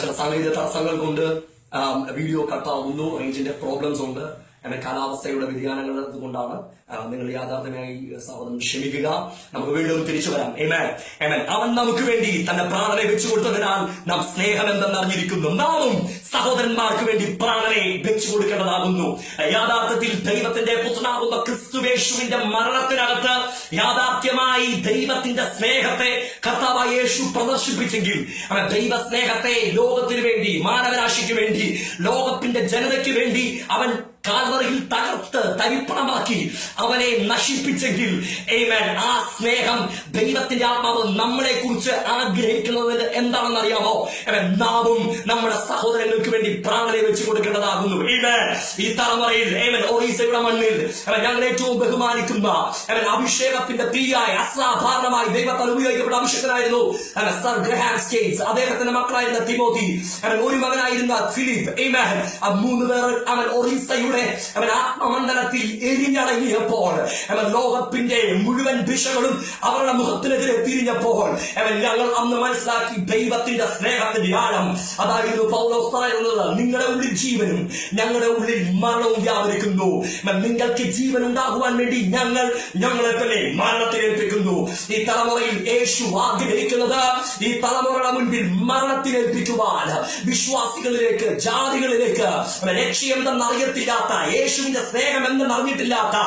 ചില സാങ്കേതിക തടസ്സങ്ങൾ കൊണ്ട് വീഡിയോ കട്ടാവുന്നു, റേഞ്ചിന്റെ പ്രോബ്ലംസ് ഉണ്ട്, കാലാവസ്ഥയുടെ വ്യതിയാനങ്ങൾ കൊണ്ടാണ്. നിങ്ങൾ യാഥാർത്ഥ്യമായി സഹോദരൻ ക്ഷമിക്കുക. നമുക്ക് വീണ്ടും തിരിച്ചു വരാം. അവൻ നമുക്ക് വേണ്ടി തന്റെ പ്രാണനെ വെച്ചു കൊടുത്തതിനാൽ നാം സ്നേഹം എന്തെന്ന് അറിഞ്ഞിരിക്കുന്നു. നാമും സഹോദരന്മാർക്ക് വേണ്ടി പ്രാണനെ വെച്ചു കൊടുക്കേണ്ടതാകുന്നു. യാഥാർത്ഥ്യത്തിൽ ദൈവത്തിന്റെ പുത്രനാകുന്ന ക്രിസ്തുവേശുവിന്റെ മരണത്തിനകത്ത് യാഥാർത്ഥ്യമായി ദൈവത്തിന്റെ സ്നേഹത്തെ കർത്താവായ യേശു പ്രദർശിപ്പിച്ചെങ്കിൽ ദൈവ സ്നേഹത്തെ ലോകത്തിന് വേണ്ടി, മാനവരാശിക്ക് വേണ്ടി, ലോകത്തിന്റെ ജനതയ്ക്ക് വേണ്ടി അവൻ കാൽവറിയിൽ തകർത്ത് തരിപ്പണമാക്കി അവനെ നശിപ്പിച്ചെങ്കിൽ ആ സ്നേഹം ദൈവത്തിന്റെ ആത്മാവ് നമ്മളെ കുറിച്ച് ആഗ്രഹിക്കുന്നത് എന്താണെന്ന് അറിയാമോ? നാമും നമ്മുടെ സഹോദരങ്ങൾക്ക് വേണ്ടി പ്രാണനെ വെച്ച് കൊടുക്കേണ്ടതാകുന്നു. ഈ തലമുറയിൽ ഒറീസയുടെ മണ്ണിൽ ഞങ്ങൾ ഏറ്റവും ബഹുമാനിക്കുന്ന അഭിഷേകത്തിന്റെ തീയായ അസാധാരണമായി ദൈവത്താൽ ഉപയോഗിക്കപ്പെട്ട അഭിഷേകനായിരുന്നു സർ ഗ്രഹാം സ്റ്റേറ്റ്സ്. അദ്ദേഹത്തിന്റെ മക്കളായിരുന്ന തിമോത്തി, ഒരു മകനായിരുന്ന ഫിലിപ്പ്. മൂന്ന് പേർ ഒറീസയുടെ ആത്മമണ്ഡലത്തിൽ എരിഞ്ഞടങ്ങിയപ്പോൾ ലോകത്തിന്റെ മുഴുവൻ ദിശകളും അവരുടെ മുഖത്തിനെതിരെ തിരിഞ്ഞപ്പോൾ ഞങ്ങൾ അന്ന് മനസ്സിലാക്കി ദൈവത്തിന്റെ സ്നേഹത്തിന്റെ ആഴം. അതായിരുന്നു പൗലോസ് പറയുന്നത്, നിങ്ങളുടെ ഉള്ളിൽ ജീവനും ഞങ്ങളുടെ ഉള്ളിൽ മരണവും വ്യാപരിക്കുന്നു. നിങ്ങൾക്ക് ജീവൻ ഉണ്ടാകുവാൻ വേണ്ടി ഞങ്ങളെ തന്നെ മരണത്തിലേൽപ്പിക്കുന്നു. ഈ തലമുറയിൽ യേശു ആഗ്രഹിക്കുന്നത് ഈ തലമുറയുടെ മുൻപിൽ മരണത്തിലേൽപ്പിക്കുവാൻ വിശ്വാസികളിലേക്ക്, ജാതികളിലേക്ക് രക്ഷയെന്തെന്നറിയത്തില്ലാത്ത, യേശുവിന്റെ സ്നേഹം എന്തെന്ന് അറിഞ്ഞിട്ടില്ലാത്ത,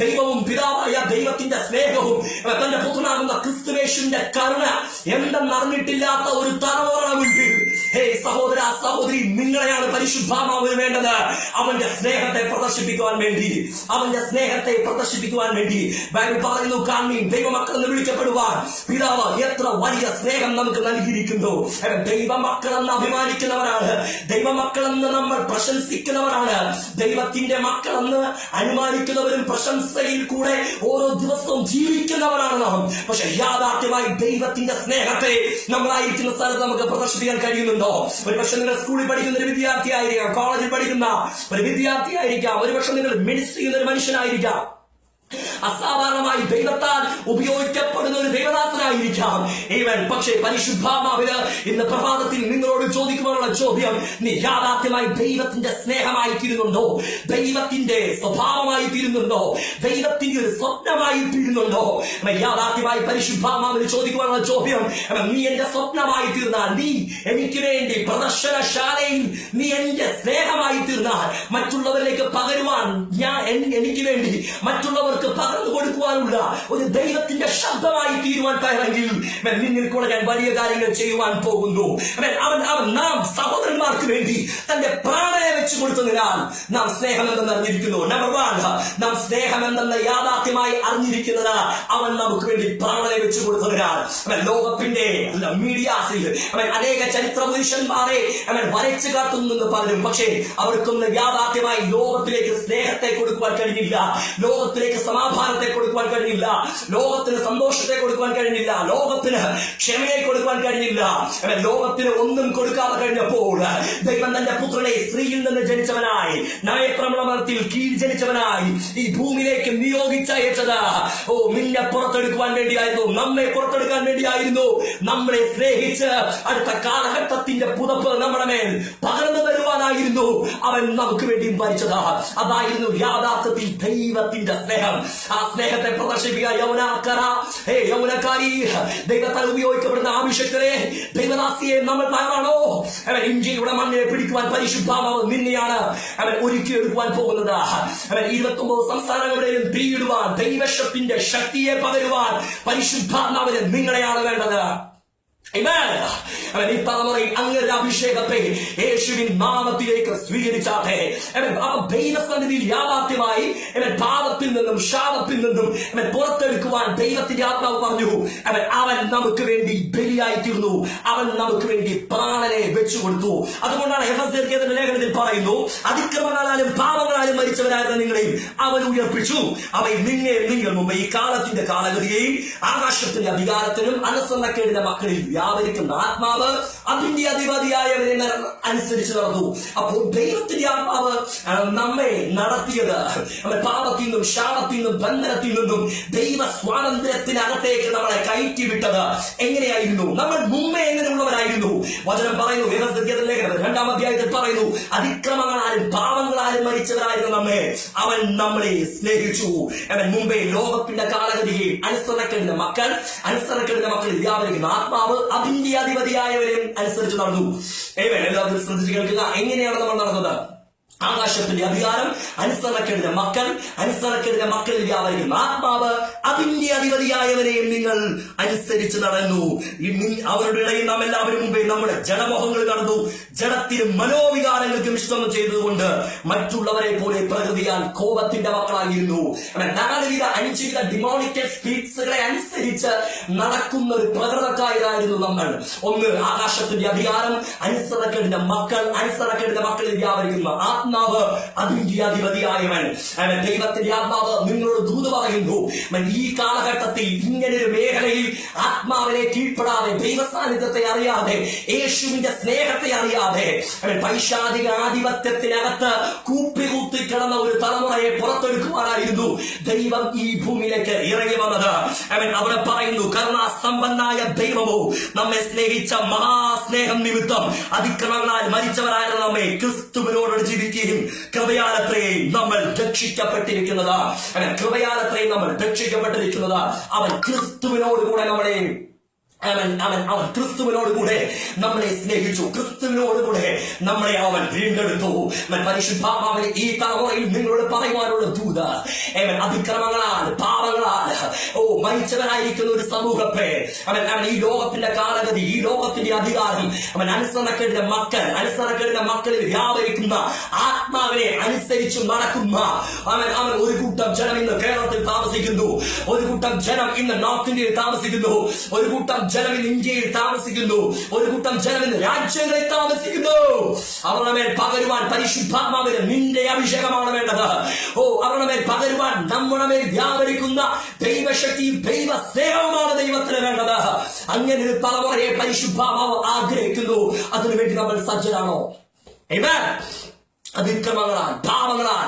ദൈവവും പിതാവായ ദൈവത്തിന്റെ സ്നേഹവും തന്റെ പുത്രനാകുന്ന ക്രിസ്തുവേശുവിന്റെ കരുണ എന്തെന്നറിഞ്ഞിട്ടില്ലാത്ത ഒരു തലമുറയുടെ മുൻപിൽ സഹോദര സഹോദരി, നിങ്ങളെയാണ് പരിശുദ്ധാത്മാവിന് വേണ്ടത്. അവന്റെ സ്നേഹത്തെ പ്രദർശിപ്പിക്കുവാൻ വേണ്ടി, അവന്റെ സ്നേഹത്തെ പ്രദർശിപ്പിക്കുവാൻ വേണ്ടി ബൈബിൾ പറയുന്നു, കാണീൻ ദൈവമക്കൾ എന്ന് വിളിക്കപ്പെടുവാൻ പിതാവ് എത്ര വലിയ സ്നേഹം നമുക്ക് നൽകിയിരിക്കുന്നു. ദൈവമക്കളെന്ന് അഭിമാനിക്കുന്നവരാണ്, ദൈവമക്കളെന്ന് നമ്മൾ പ്രശംസിക്കുന്നവരാണ്, ദൈവത്തിന്റെ മക്കളെന്ന് അനുമാനിക്കുന്നവരും പ്രശംസയിൽ കൂടെ ഓരോ ദിവസവും ജീവിക്കുന്നവരാണ് നാം. പക്ഷെ യാഥാർത്ഥ്യമായി ദൈവത്തിന്റെ സ്നേഹത്തെ നമ്മളായിരിക്കുന്ന സ്ഥലത്ത് നമുക്ക് പ്രദർശിപ്പിക്കാൻ കഴിയുന്നുണ്ടോ? ഒരുപക്ഷെ നിങ്ങൾ സ്കൂളിൽ പഠിക്കുന്ന ഒരു വിദ്യാർത്ഥിയായിരിക്കാം, കോളേജിൽ പഠിക്കുന്ന ഒരു വിദ്യാർത്ഥിയായിരിക്കാം, ഒരുപക്ഷെ നിങ്ങൾ മിനിസ്റ്റർ ചെയ്യുന്ന ഒരു മനുഷ്യനായിരിക്കാം, അസാധാരണമായി ദൈവത്താൽ ഉപയോഗിക്കപ്പെടുന്ന ഒരു ദൈവദാസനായിരിക്കാം. പക്ഷേ പരിശുദ്ധാത്മാവിന് ഇന്ന് പ്രഭാതത്തിൽ നിങ്ങളോട് ചോദിക്കുവാനുള്ള ചോദ്യം, നീ യാഥാർത്ഥ്യമായി ദൈവത്തിന്റെ സ്നേഹമായി തീരുന്നുണ്ടോ? ദൈവത്തിന്റെ സ്വഭാവമായി തീരുന്നുണ്ടോ? ദൈവത്തിന്റെ ഒരു സ്വപ്നമായി തീരുന്നുണ്ടോ? യാഥാർത്ഥ്യമായി പരിശുദ്ധാത്മാവിന് ചോദിക്കുവാനുള്ള ചോദ്യം, നീ എന്റെ സ്വപ്നമായി തീർന്നാൽ, നീ എനിക്ക് വേണ്ടി പ്രദർശനശാലയിൽ നീ എന്റെ സ്നേഹമായി തീർന്നാൽ, മറ്റുള്ളവരിലേക്ക് പകരുവാൻ എനിക്ക് വേണ്ടി മറ്റുള്ളവർ പകർന്നു കൊടുക്കുവാനുള്ള ഒരു ദൈവത്തിന്റെ ശബ്ദമായി തീരുവാൻ തയ്യാറെങ്കിൽ നിന്നിൽ കൂടെ ഞാൻ വലിയ കാര്യങ്ങൾ ചെയ്യുവാൻ പോകുന്നു. നാം സഹോദരന്മാർക്ക് വേണ്ടി തന്റെ പ്രാണനെ വെച്ച് കൊടുത്തതിനാൽ നാം സ്നേഹം എന്തെന്ന് അറിഞ്ഞിരിക്കുന്നു. നമ്പർ 1, നാം സ്നേഹം എന്തെന്ന് യാഥാർത്ഥ്യമായി അറിഞ്ഞിരിക്കുന്നത് അവൻ നമുക്ക് വേണ്ടി പ്രാണനെ വെച്ച് കൊടുത്തതിനാൽ. ലോകത്തിന്റെ മീഡിയാസിൽ അനേക ചരിത്ര പുരുഷന്മാരെ വരച്ചു കാട്ടുന്നെന്ന് പലരും, പക്ഷേ അവർക്കൊന്ന് യാഥാർത്ഥ്യമായി ലോകത്തിലേക്ക് സ്നേഹത്തെ കൊടുക്കുവാൻ കഴിഞ്ഞില്ല, ലോകത്തിലേക്ക് സമാധാനത്തെ കൊടുക്കുവാൻ കഴിഞ്ഞില്ല, ലോകത്തിന് സന്തോഷത്തെ കൊടുക്കുവാൻ കഴിഞ്ഞില്ല, ലോകത്തിന് ക്ഷമയെ കൊടുക്കുവാൻ കഴിഞ്ഞില്ല. ലോകത്തിന് ഒന്നും കൊടുക്കാതെ കഴിഞ്ഞപ്പോൾ ദൈവം തന്റെ പുത്രനെ സ്ത്രീയിൽ നിന്ന് ജനിച്ചവനായി, ന്യായപ്രമാണത്തിൽ കീഴ് ജനിച്ചവനായി ഈ ഭൂമിയിലേക്ക് നിയോഗിച്ചയച്ചത് നിന്നെ പുറത്തെടുക്കുവാൻ വേണ്ടിയായിരുന്നു, നമ്മെ പുറത്തെടുക്കാൻ വേണ്ടിയായിരുന്നു. നമ്മളെ സ്നേഹിച്ച് അടുത്ത കാലഘട്ടത്തിന്റെ പുതപ്പ് നമ്മുടെ മേൽ പകർന്നു തരുവാനായിരുന്നു അവൻ നമുക്ക് വേണ്ടി മരിച്ചത്. അതായിരുന്നു യാഥാർത്ഥ്യത്തിൽ ദൈവത്തിന്റെ സ്നേഹം. ആ സ്നേഹത്തെ പ്രദർശിപ്പിക്കുക. യൗവനക്കാരി, ദൈവത്താൽ ഉപയോഗിക്കപ്പെടുന്ന അഭിഷേകരെ, ദൈവദാസിയെ നമ്മൾ തയ്യാറാണോ? ഇന്ത്യയുടെ മണ്ണിനെ പിടിക്കുവാൻ പരിശുദ്ധാത്മാവ് നിന്നെയാണ് ഒരുക്കിയെടുക്കുവാൻ പോകുന്നത്. 29 സംസ്ഥാനങ്ങളുടെയും തീയിടുവാൻ, ദൈവശക്തിന്റെ ശക്തിയെ പകരുവാൻ പരിശുദ്ധാത്മാവിന് നിങ്ങളെയാണ് വേണ്ടത്. ഈ തലമുറയിൽ അങ്ങനെ അഭിഷേകത്തെ യേശുവിൻ നാമത്തിലേക്ക് സ്വീകരിച്ചാട്ടെ. ദൈവസന്നിധിയിൽ യാഥാർത്ഥ്യമായി പാപത്തിൽ നിന്നും ശാപത്തിൽ നിന്നും പുറത്തെടുക്കുവാൻ ദൈവത്തിന്റെ ആത്മാവ് പറഞ്ഞു. അവൻ നമുക്ക് വേണ്ടി ബലിയായി തീർന്നു, അവൻ നമുക്ക് വേണ്ടി പ്രാണനെ വെച്ചു കൊടുത്തു. അതുകൊണ്ടാണ് എഫെസ്യർക്കെതിരെ ലേഖനത്തിൽ പറയുന്നു, അതിക്രമങ്ങളാലും പാപങ്ങളാലും മരിച്ചവരായിരുന്ന നിങ്ങളെയും അവൻ ഉയർപ്പിച്ചു. അവൻ നിങ്ങൾ മുമ്പ് ഈ കാലത്തിന്റെ കാലഗതിയെയും ആകാശത്തിന്റെ അധികാരത്തിനും അനുസരണക്കേടിന്റെ മക്കളിൽ വ്യാപരിക്കുന്ന ആത്മാവ് അതിന്റെ അധിപതിയായ വിധിയായവരെ അനുസരിച്ച് നടന്നു. അപ്പോൾ ദൈവത്തിന്റെ ആത്മാവ് നമ്മെ നടത്തിയത് പാപത്തിൽ നിന്നും ശാപത്തിൽ നിന്നും ബന്ധനത്തിൽ നിന്നും ദൈവ സ്വാതന്ത്ര്യത്തിനകത്തേക്ക് നമ്മളെ കയറ്റിവിട്ടത് എങ്ങനെയായിരുന്നു? നമ്മൾ മുമ്പേ എങ്ങനെയുള്ളവരായിരുന്നു? വചനം പറയുന്നു, 2-ാം അധ്യായത്തിൽ പറയുന്നു, അതിക്രമങ്ങളാലും പാപങ്ങളാലും മരിച്ചവരായിരുന്നു നമ്മെ അവൻ നമ്മളെ സ്നേഹിച്ചു. അവൻ മുമ്പേ ലോകത്തിന്റെ കാലഗതിയെ അനുസരണക്കേടിന്റെ മക്കൾ വ്യാപരിക്കുന്ന ആത്മാവ് അതിന്റെ അധിപതിയായവരെയും അനുസരിച്ച് നടന്നു. എല്ലാവരും ശ്രദ്ധിച്ച് കേൾക്കുക. എങ്ങനെയാണ് നമ്മൾ നടന്നത്? ആകാശത്തിന്റെ അധികാരം, അനുസരണക്കേടിന്റെ മക്കളിൽ വ്യാപരിക്കുന്ന ആത്മാവ് അതിന്റെ അധിപതിയായവരെയും നിങ്ങൾ അനുസരിച്ച് നടന്നു. അവരുടെ ഇടയിൽ നാം എല്ലാവരും മുമ്പേ നമ്മുടെ ജഡമോഹങ്ങൾ നടന്നു. ജഡത്തിനും മനോവികാരങ്ങൾക്കും ഇഷ്ടം ചെയ്തതുകൊണ്ട് മറ്റുള്ളവരെ പോലെ പ്രകൃതിയാൽ കോപത്തിന്റെ മക്കളായിരുന്നു. 4 ഡിമോണിക്കൽ സ്പിരിറ്റ്സുകളെ അനുസരിച്ച് നടക്കുന്ന ഒരു പ്രകൃതക്കാരായിരുന്നു നമ്മൾ. ഒന്ന്, ആകാശത്തിന്റെ അധികാരം, അനുസരണക്കേടിന്റെ മക്കളിൽ വ്യാപരിക്കുന്ന ആത്മാവ് അതിന്റെ അധിപതിയായവൻ. ദൈവത്തിന്റെ ആത്മാവ് നിങ്ങളോട് ദൂത് പറയുന്നു, ഈ കാലഘട്ടത്തിൽ ഇങ്ങനൊരു മേഖലയിൽ ആത്മാവിനെ കീഴ്പ്പെടാതെ, ദൈവ സാന്നിധ്യത്തെ അറിയാതെ, യേശുവിന്റെ സ്നേഹത്തെ അറിയാതെ, പൈശാചിക ആധിപത്യത്തിനകത്ത് കൂപ്പികൂത്തി കിടന്ന ഒരു തലമുറയെ പുറത്തെടുക്കുവാനായിരുന്നു ദൈവം ഈ ഭൂമിയിലേക്ക് ഇറങ്ങി വന്നത്. അവിടെ പറയുന്നു, കരുണാസമ്പന്നായ ദൈവമോ നമ്മെ സ്നേഹിച്ച മഹാസ്നേഹം നിമിത്തം അതിക്രമങ്ങളാൽ മരിച്ചവരായ നമ്മെ ക്രിസ്തുവിനോട് ജീവിക്കുകയും കൃപയാലത്രേ നമ്മൾ രക്ഷിക്കപ്പെട്ടിരിക്കുന്നത്. അവൻ ക്രിസ്തുവിനോടുകൂടെ അവൻ ക്രിസ്തുവിനോടുകൂടെ നമ്മളെ സ്നേഹിച്ചു. ക്രിസ്തുവിനോടുകൂടെ നമ്മളെ അവൻ വീണ്ടെടുത്തു. പരിശുദ്ധാത്മാവിനെ ഈ തലമുറയിൽ നിങ്ങളോട് പറയുവാനുള്ള ദൂത്, അതിക്രമങ്ങളാൽ പാപങ്ങളാൽ മരിച്ചവനായിരിക്കുന്ന ഒരു സമൂഹത്തെ അവൻ ഈ ലോകത്തിന്റെ കാലഗതി, ഈ ലോകത്തിന്റെ അധികാരം, അനുസരണക്കേടിന്റെ മക്കളിൽ വ്യാപരിക്കുന്ന ആത്മാവിനെ അനുസരിച്ച് നടക്കുന്ന അവൻ ഒരു കൂട്ടം ജനം ഇന്ന് കേരളത്തിൽ താമസിക്കുന്നു, ഒരു കൂട്ടം ജനം ഇന്ന് നോർത്ത് ഇന്ത്യയിൽ താമസിക്കുന്നു, ഒരു കൂട്ടം ജനം ഇന്ന് ഇന്ത്യയിൽ താമസിക്കുന്നു, ഒരു കൂട്ടം ജനം ഇന്ന് രാജ്യങ്ങളിൽ താമസിക്കുന്നു. അവരുടെ മേൽ പകരുവാൻ പരിശുദ്ധാത്മാവിന് നിന്റെ അഭിഷേകമാണ് വേണ്ടത്. അവരുടെ മേൽ പകരുവാൻ നമ്മുടെ മേൽ വ്യാപരിക്കുന്ന ദൈവശക്തിയും ദൈവ സ്നേഹവുമാണ് ദൈവത്തിന് വേണ്ടത്. അങ്ങനെ ഒരു തലമുറയെ പരിശുദ്ധാത്മാവ് ആഗ്രഹിക്കുന്നു. അതിനുവേണ്ടി നമ്മൾ സജ്ജരാണോ? അതിക്രമങ്ങളാൽ പാപങ്ങളാൽ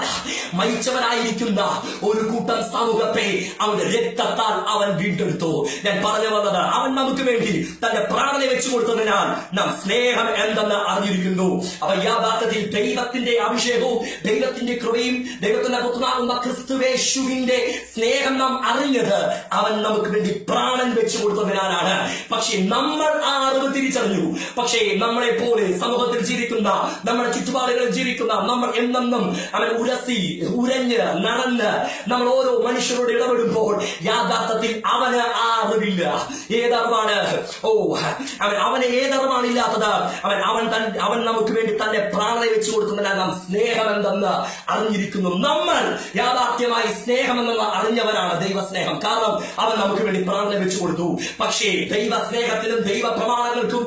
മരിച്ചവരായിരിക്കുന്ന ഒരു കൂട്ടം സമൂഹത്തെ അവന്റെ രക്തത്താൽ അവൻ വീണ്ടെടുത്തു. ഞാൻ പറഞ്ഞു വന്നത്, അവൻ നമുക്ക് വേണ്ടി തന്റെ പ്രാണനെ വെച്ചു കൊടുത്തതിനാൽ നാം സ്നേഹം എന്തെന്ന് അറിഞ്ഞിരിക്കുന്നു. അപ്പൊ യാഥാർത്ഥ്യത്തിൽ ദൈവത്തിന്റെ അഭിഷേകവും ദൈവത്തിന്റെ കൃപയും ദൈവത്തിന്റെ പുത്രനാകുന്ന ക്രിസ്തുവേശുവിന്റെ സ്നേഹം നാം അറിഞ്ഞത് അവൻ നമുക്ക് വേണ്ടി പ്രാണൻ വെച്ചു കൊടുത്തതിനാലാണ്. പക്ഷെ നമ്മൾ ആ അറിവ് തിരിച്ചറിഞ്ഞു. പക്ഷേ നമ്മളെ പോലെ സമൂഹത്തിൽ ജീവിക്കുന്ന, നമ്മുടെ ചുറ്റുപാടുകളിൽ ജീവിക്കുന്ന നമ്മൾ എന്നെന്നും അവൻ ഉരഞ്ഞ് നടന്ന് നമ്മൾ ഓരോ മനുഷ്യരോട് ഇടപെടുമ്പോൾ യാഥാർത്ഥ്യത്തിൽ അവന് ആ അറിവില്ല. ഏതറിവാണ്? അവന് ഏതറിവാണ് ഇല്ലാത്തത്? അവൻ നമുക്ക് വേണ്ടി തന്റെ പ്രാണനെ വെച്ചു കൊടുക്കുന്നതിനാൽ നാം സ്നേഹം എന്തെന്ന് അറിഞ്ഞിരിക്കുന്നു. നമ്മൾ യാഥാർത്ഥ്യമായി സ്നേഹമെന്ന് അറിഞ്ഞവരാണ് ദൈവസ്നേഹം. കാരണം അവൻ നമുക്ക് വേണ്ടി പ്രാണനെ വെച്ചു കൊടുത്തു. പക്ഷേ ദൈവസ്നേഹത്തിനും ദൈവ പ്രമാണങ്ങൾക്കും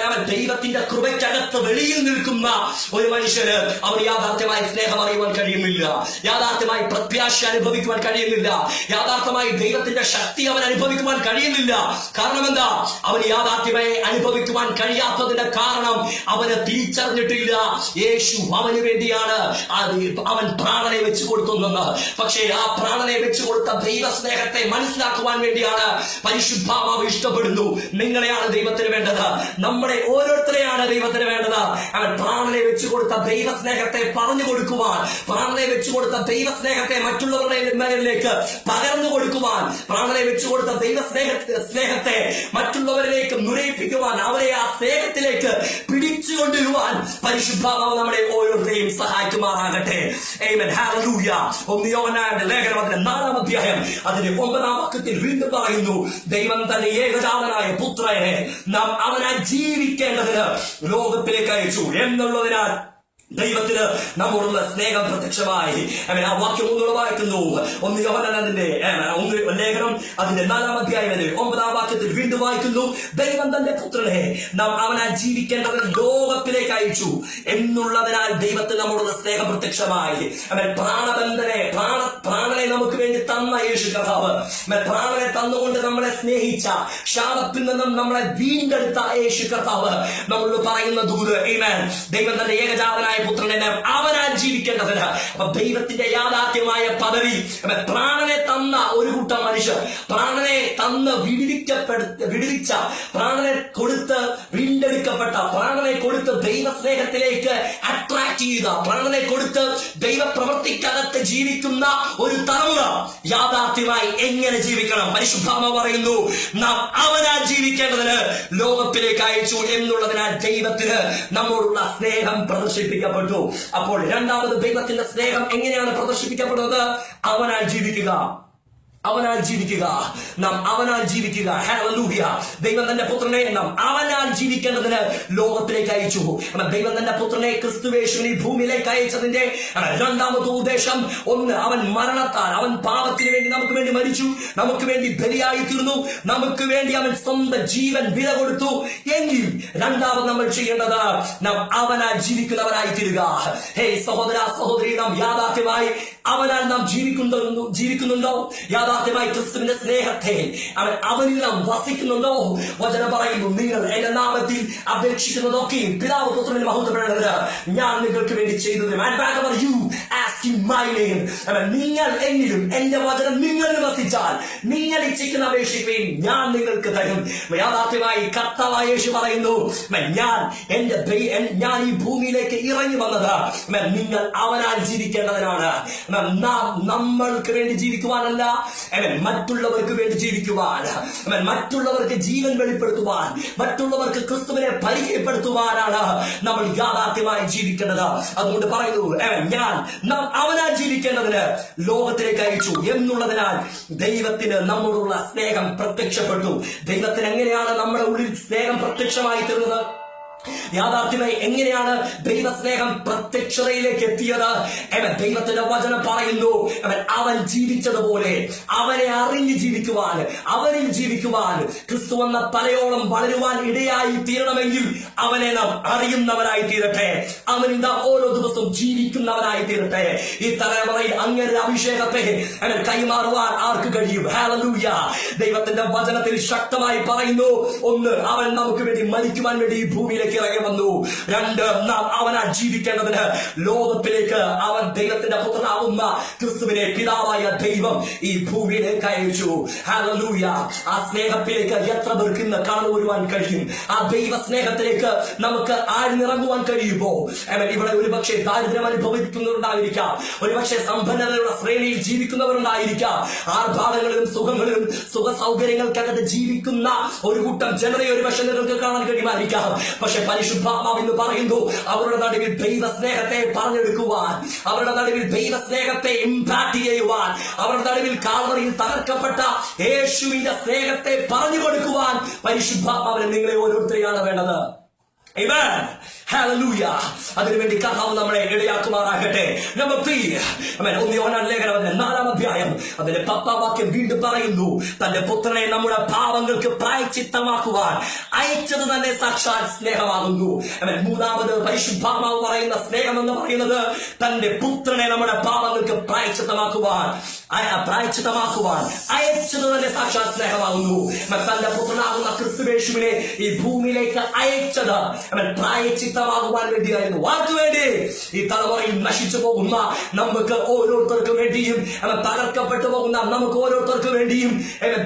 അവൻ ദൈവത്തിന്റെ കൃപയ്ക്കകത്ത് വെളിയിൽ നിൽക്കുന്ന ഒരു മനുഷ്യന് അവൻ യാഥാർത്ഥ്യമായി സ്നേഹം അറിയുവാൻ കഴിയുന്നില്ല, യാഥാർത്ഥ്യമായി പ്രത്യാശ അനുഭവിക്കുവാൻ കഴിയുന്നില്ല, യാഥാർത്ഥ്യമായി ദൈവത്തിന്റെ ശക്തി അവൻ അനുഭവിക്കുവാൻ കഴിയുന്നില്ല. കാരണം എന്താ? അവന് യാഥാർത്ഥ്യമായി അനുഭവിക്കുവാൻ കഴിയാത്തതിന്റെ കാരണം അവന് തിരിച്ചറിഞ്ഞിട്ടില്ല യേശു അവന് വേണ്ടിയാണ് അവൻ പ്രാണനെ വെച്ചു കൊടുക്കുന്നത്. പക്ഷേ ആ പ്രാണനെ വെച്ചു കൊടുത്ത ദൈവ സ്നേഹത്തെ മനസ്സിലാക്കുവാൻ വേണ്ടിയാണ് പരിശുദ്ധാത്മാവ് ഇഷ്ടപ്പെടുന്നു. നിങ്ങളെയാണ് ദൈവത്തിന് വേണ്ടത്, നമ്മുടെ ഓരോരുത്തരെയാണ് ദൈവത്തിന് വേണ്ടത്. അവൻ പ്രാണനെ വെച്ചു കൊടുത്ത ദൈവ സ്നേഹത്തെ പറഞ്ഞു കൊടുക്കുവാൻ, പ്രാണനെ വെച്ചു കൊടുത്ത ദൈവ സ്നേഹത്തെ മറ്റുള്ളവരുടെ മേലിലേക്ക് പകർന്നു കൊടുക്കുവാൻ, പ്രാണനെ വെച്ചു കൊടുത്ത ദൈവ സ്നേഹത്തെ മറ്റുള്ളവരിലേക്ക് നുരയിപ്പിക്കുവാൻ, അവരെ ആ സ്നേഹത്തിലേക്ക് പിടിച്ചുകൊണ്ടുവരുവാൻ പരിശുദ്ധാത്മാവ് നമ്മളെ ഓരോരുത്തരെയും സഹായിക്കുമാറാകട്ടെ. ആമേൻ. ഹല്ലേലൂയ. യോഹന്നാന്റെ ലേഖനം 4-ാം അധ്യായം അതിന്റെ 9-ാം വാക്യത്തിൽ വീണ്ടും പറയുന്നു, ദൈവം തന്നെ ഏകജാതനായ പുത്രനെ നാം അവനായി ജീവിക്കേണ്ടതിന് ലോകത്തിലേക്ക് അയച്ചു എന്നുള്ളതിനാൽ ദൈവത്തിന് നമ്മോടുള്ള സ്നേഹം പ്രത്യക്ഷമായി. ആ വാക്യം ഒന്നുകൂടെ വായിക്കുന്നു. 1 യോഹന്നാന്റെ ലേഖനം അതിന്റെ 4-ാം അധ്യായം 9-ാം വാക്യത്തിൽ വീണ്ടും വായിക്കുന്നു, ദൈവം തന്റെ പുത്രനെ നാം അവനാൽ ജീവിക്കേണ്ടവൻ ലോകത്തിലേക്ക് അയച്ചു എന്നുള്ളതിനാൽ ദൈവത്തിന് നമ്മോടുള്ള സ്നേഹം പ്രത്യക്ഷമായി. പ്രാണനെ നമുക്ക് വേണ്ടി തന്ന യേശു കർത്താവ്, പ്രാണനെ തന്നുകൊണ്ട് നമ്മളെ സ്നേഹിച്ച, ശാപത്തിൽ നിന്നും നമ്മളെ വീണ്ടെടുത്ത യേശു കർത്താവ് നമ്മളോട് പറയുന്ന ദൂത്, ആമേൻ, ദൈവം തന്റെ ഏകജാതനായ പുത്രനെ അവനാൽ ജീവിക്കേണ്ടതിന്. അപ്പൊ ദൈവത്തിന്റെ യാഥാർത്ഥ്യമായ പദവി, പ്രാണനെ തന്ന ഒരു കൂട്ടം മനുഷ്യർ, പ്രാണനെ തന്ന് വിടുവിച്ച, പ്രാണനെ കൊടുത്ത് വീണ്ടെടുക്കപ്പെട്ട, പ്രാണനെ കൊടുത്ത് ദൈവസ്നേഹത്തിലേക്ക് അട്രാക്ട് ചെയ്ത, പ്രാണനെ കൊടുത്ത് ദൈവപ്രവൃത്തിക്കകത്ത് ജീവിക്കുന്ന ഒരു തലമുറ യാഥാർത്ഥ്യമായി എങ്ങനെ ജീവിക്കണം? പരിശുദ്ധാത്മാവ് പറയുന്നു, നാം അവനാൽ ജീവിക്കേണ്ടതിന് ലോകത്തിലേക്ക് അയച്ചു എന്നുള്ളതിനാൽ ദൈവത്തിന് നമ്മോടുള്ള സ്നേഹം പ്രദർശിപ്പിക്കപ്പെട്ടു. അപ്പോൾ രണ്ടാമത് ദൈവത്തിന്റെ സ്നേഹം എങ്ങനെയാണ് പ്രദർശിപ്പിക്കപ്പെടുന്നത്? അവനാൽ ജീവിക്കുക, അവനാൽ ജീവിക്കുക, നാം അവനാൽ ജീവിക്കുക. ഹല്ലേലൂയ. ദൈവം തന്റെ പുത്രനെ നാം അവനാൽ ജീവിക്കേണ്ടതിന് ലോകത്തിലേക്ക് അയച്ചു. ദൈവം തന്റെ പുത്രനെ ക്രിസ്തുവേശുവിനെ ഭൂമിയിലേക്ക് അയച്ചതിന്റെ രണ്ടാമത്തെ ഉദ്ദേശം, ഒന്ന്, അവൻ മരണത്താൽ, അവൻ പാപത്തിന് വേണ്ടി നമുക്ക് വേണ്ടി മരിച്ചു, നമുക്ക് വേണ്ടി ബലിയായി തീർന്നു, നമുക്ക് വേണ്ടി അവൻ സ്വന്തം ജീവൻ വില കൊടുത്തു. എങ്കിൽ രണ്ടാമത് നമ്മൾ ചെയ്യേണ്ടത്, നാം അവനാൽ ജീവിക്കുന്നവരായി തീരുക. ഹേ സഹോദര സഹോദരി, നാം യാഥാർത്ഥ്യമായി അവനാൽ നാം ജീവിക്കുന്നുണ്ടോ? യാഥാർത്ഥ്യമായി ക്രിസ്തുവിന്റെ സ്നേഹത്തെ അവനിൽ നാം വസിക്കുന്നുണ്ടോ? വചനം പറയുന്നു, നിങ്ങൾ എന്റെ നാമത്തിൽ അപേക്ഷിക്കുന്നതൊക്കെയും പിതാവ് പുത്രന് മഹത്വപ്പെടേണ്ടത് ഞാൻ നിങ്ങൾക്ക് വേണ്ടി ചെയ്തത്. നിങ്ങൾ എന്നിലും എന്റെ വചനം നിങ്ങളിൽ വസിച്ചാൽ നിങ്ങൾ ഇച്ഛിക്കുന്ന അപേക്ഷിക്കുകയും ഞാൻ നിങ്ങൾക്ക് തരും. യാഥാർത്ഥ്യമായി കർത്താവായ യേശു പറയുന്നു, ഞാൻ ഈ ഭൂമിയിലേക്ക് ഇറങ്ങി വന്നത് നിങ്ങൾ അവനാൽ ജീവിക്കേണ്ടതിനാണ്. നമ്മൾക്ക് വേണ്ടി ജീവിക്കുവാനല്ല, മറ്റുള്ളവർക്ക് വേണ്ടി ജീവിക്കുവാൻ, മറ്റുള്ളവർക്ക് ജീവൻ വെളിപ്പെടുത്തുവാൻ, മറ്റുള്ളവർക്ക് ക്രിസ്തുവിനെ പരിചയപ്പെടുത്തുവാനാണ് നമ്മൾ യാഥാർത്ഥ്യമായി ജീവിക്കേണ്ടത്. അതുകൊണ്ട് പറയുന്നു, നാം അവനാൽ ജീവിക്കേണ്ടതിന് ലോകത്തിലേക്ക് അയച്ചു എന്നുള്ളതിനാൽ ദൈവത്തിന് നമ്മോടുള്ള സ്നേഹം പ്രത്യക്ഷപ്പെട്ടു. ദൈവത്തിന് എങ്ങനെയാണ് നമ്മുടെ ഉള്ളിൽ സ്നേഹം പ്രത്യക്ഷമായി തീർന്നത്? യാഥാർത്ഥ്യമായി എങ്ങനെയാണ് ദൈവസ്നേഹം പ്രത്യക്ഷതയിലേക്ക് എത്തിയത്? ദൈവത്തിന്റെ വചനം പറയുന്നു, അവൻ ജീവിച്ചതുപോലെ അവനെ അറിഞ്ഞ് ജീവിക്കുവാൻ, അവനിൽ ജീവിക്കുവാൻ, ക്രിസ്തു എന്ന തലയോളം വളരുവാൻ ഇടയായി തീരണമെങ്കിൽ അവനെ നാം അറിയുന്നവരായി തീരട്ടെ, അവനിൽ നാം ഓരോ ദിവസവും ജീവിക്കുന്നവരായി തീരട്ടെ. ഈ തലമുറയിൽ അങ്ങനെ അഭിഷേകത്തെ കൈമാറുവാൻ ആർക്ക് കഴിയും? ഹല്ലേലൂയ. ദൈവത്തിന്റെ വചനത്തിൽ ശക്തമായി പറയുന്നു, ഒന്ന്, അവൻ നമുക്ക് വേണ്ടി മരിക്കുവാൻ വേണ്ടി ഈ ഭൂമിയിലേക്ക് ഇറങ്ങി വന്നു. രണ്ട്, നാം അവനാൽ ജീവിക്കേണ്ടതിന് ലോകത്തിലേക്ക് അവൻ ദൈവത്തിന്റെ പുത്രനാവുന്ന ക്രിസ്തുവിനെ പിതാവായ ദൈവം ഈ ഭൂമിയിലേക്ക് അയച്ചു. ഹല്ലേലൂയ. ആ സ്നേഹത്തിലേക്ക് എത്ര പേർക്ക് ഇന്ന് കടന്നു വരുവാൻ കഴിയും? ആ ദൈവ സ്നേഹത്തിലേക്ക് നമുക്ക് ആഴ്ന്നിറങ്ങുവാൻ കഴിയുമോ? ഇവിടെ ഒരുപക്ഷെ ദാരിദ്ര്യം അനുഭവിക്കുന്നവരുണ്ടായിരിക്കാം, ഒരുപക്ഷെ സമ്പന്നതയുടെ ശ്രേണിയിൽ ജീവിക്കുന്നവരുണ്ടായിരിക്കാം, ആർഭാടങ്ങളിലും സുഖങ്ങളിലും സുഖ സൗകര്യങ്ങൾക്കകത്ത് ജീവിക്കുന്ന ഒരു കൂട്ടം ജനതയെ ഒരുപക്ഷെ നിങ്ങൾക്ക് കാണാൻ കഴിയുമായിരിക്കാം. പക്ഷെ പരിശുദ്ധാത്മാവ് എന്ന് പറയുന്നു, അവരുടെ നടുവിൽ ദൈവ സ്നേഹത്തെ പറഞ്ഞെടുക്കുവാൻ, അവരുടെ നടുവിൽ ദൈവ സ്നേഹത്തെ ഇംപാക്ട് ചെയ്യുവാൻ, അവരുടെ നടുവിൽ കാൽവറിയിൽ തകർക്കപ്പെട്ട യേശുവിന്റെ സ്നേഹത്തെ പറഞ്ഞു കൊടുക്കുവാൻ പരിശുദ്ധാത്മാവിനെ നിങ്ങളെ ഓരോരുത്തരെയാണ് വേണ്ടത്. Amen. Hallelujah. അതിനുവേണ്ടി കർത്താവ് നമ്മളെ ഇടയാക്കുമാറാകട്ടെ. നമ്പർ 3, 1 യോഹന്നാൻ ലേഖനം 4-ാം അധ്യായം അതിന്റെ 10-ാം വാക്യം വീണ്ടും പറയുന്നു, തന്റെ പുത്രനെ നമ്മുടെ പാപങ്ങൾക്ക് പ്രായശ്ചിത്തമാക്കുവാൻ അയച്ചത് തന്നെ സാക്ഷാൽ സ്നേഹമാകുന്നു. മൂന്നാമത് പരിശുദ്ധാത്മാവ് പറയുന്ന സ്നേഹം എന്ന് പറയുന്നത്, തന്റെ പുത്രനെ നമ്മുടെ പാപങ്ങൾക്ക് പ്രായശ്ചിത്തമാക്കുവാൻ അയച്ചത് തന്നെ സാക്ഷാൽ സ്നേഹമാകുന്നു. തന്റെ പുത്രനാകുന്ന ക്രിസ്തുവേശുവിനെ ഈ ഭൂമിയിലേക്ക് അയച്ചത് പ്രായശ്ചിത്തമാകുവാൻ വേണ്ടിയായിരുന്നു. ആർക്കു വേണ്ടി? ഈ തലമുറയിൽ നശിച്ചു പോകുന്ന നമുക്ക് ഓരോരുത്തർക്കും വേണ്ടിയും, തകർക്കപ്പെട്ടു പോകുന്ന നമുക്ക് ഓരോരുത്തർക്കും വേണ്ടിയും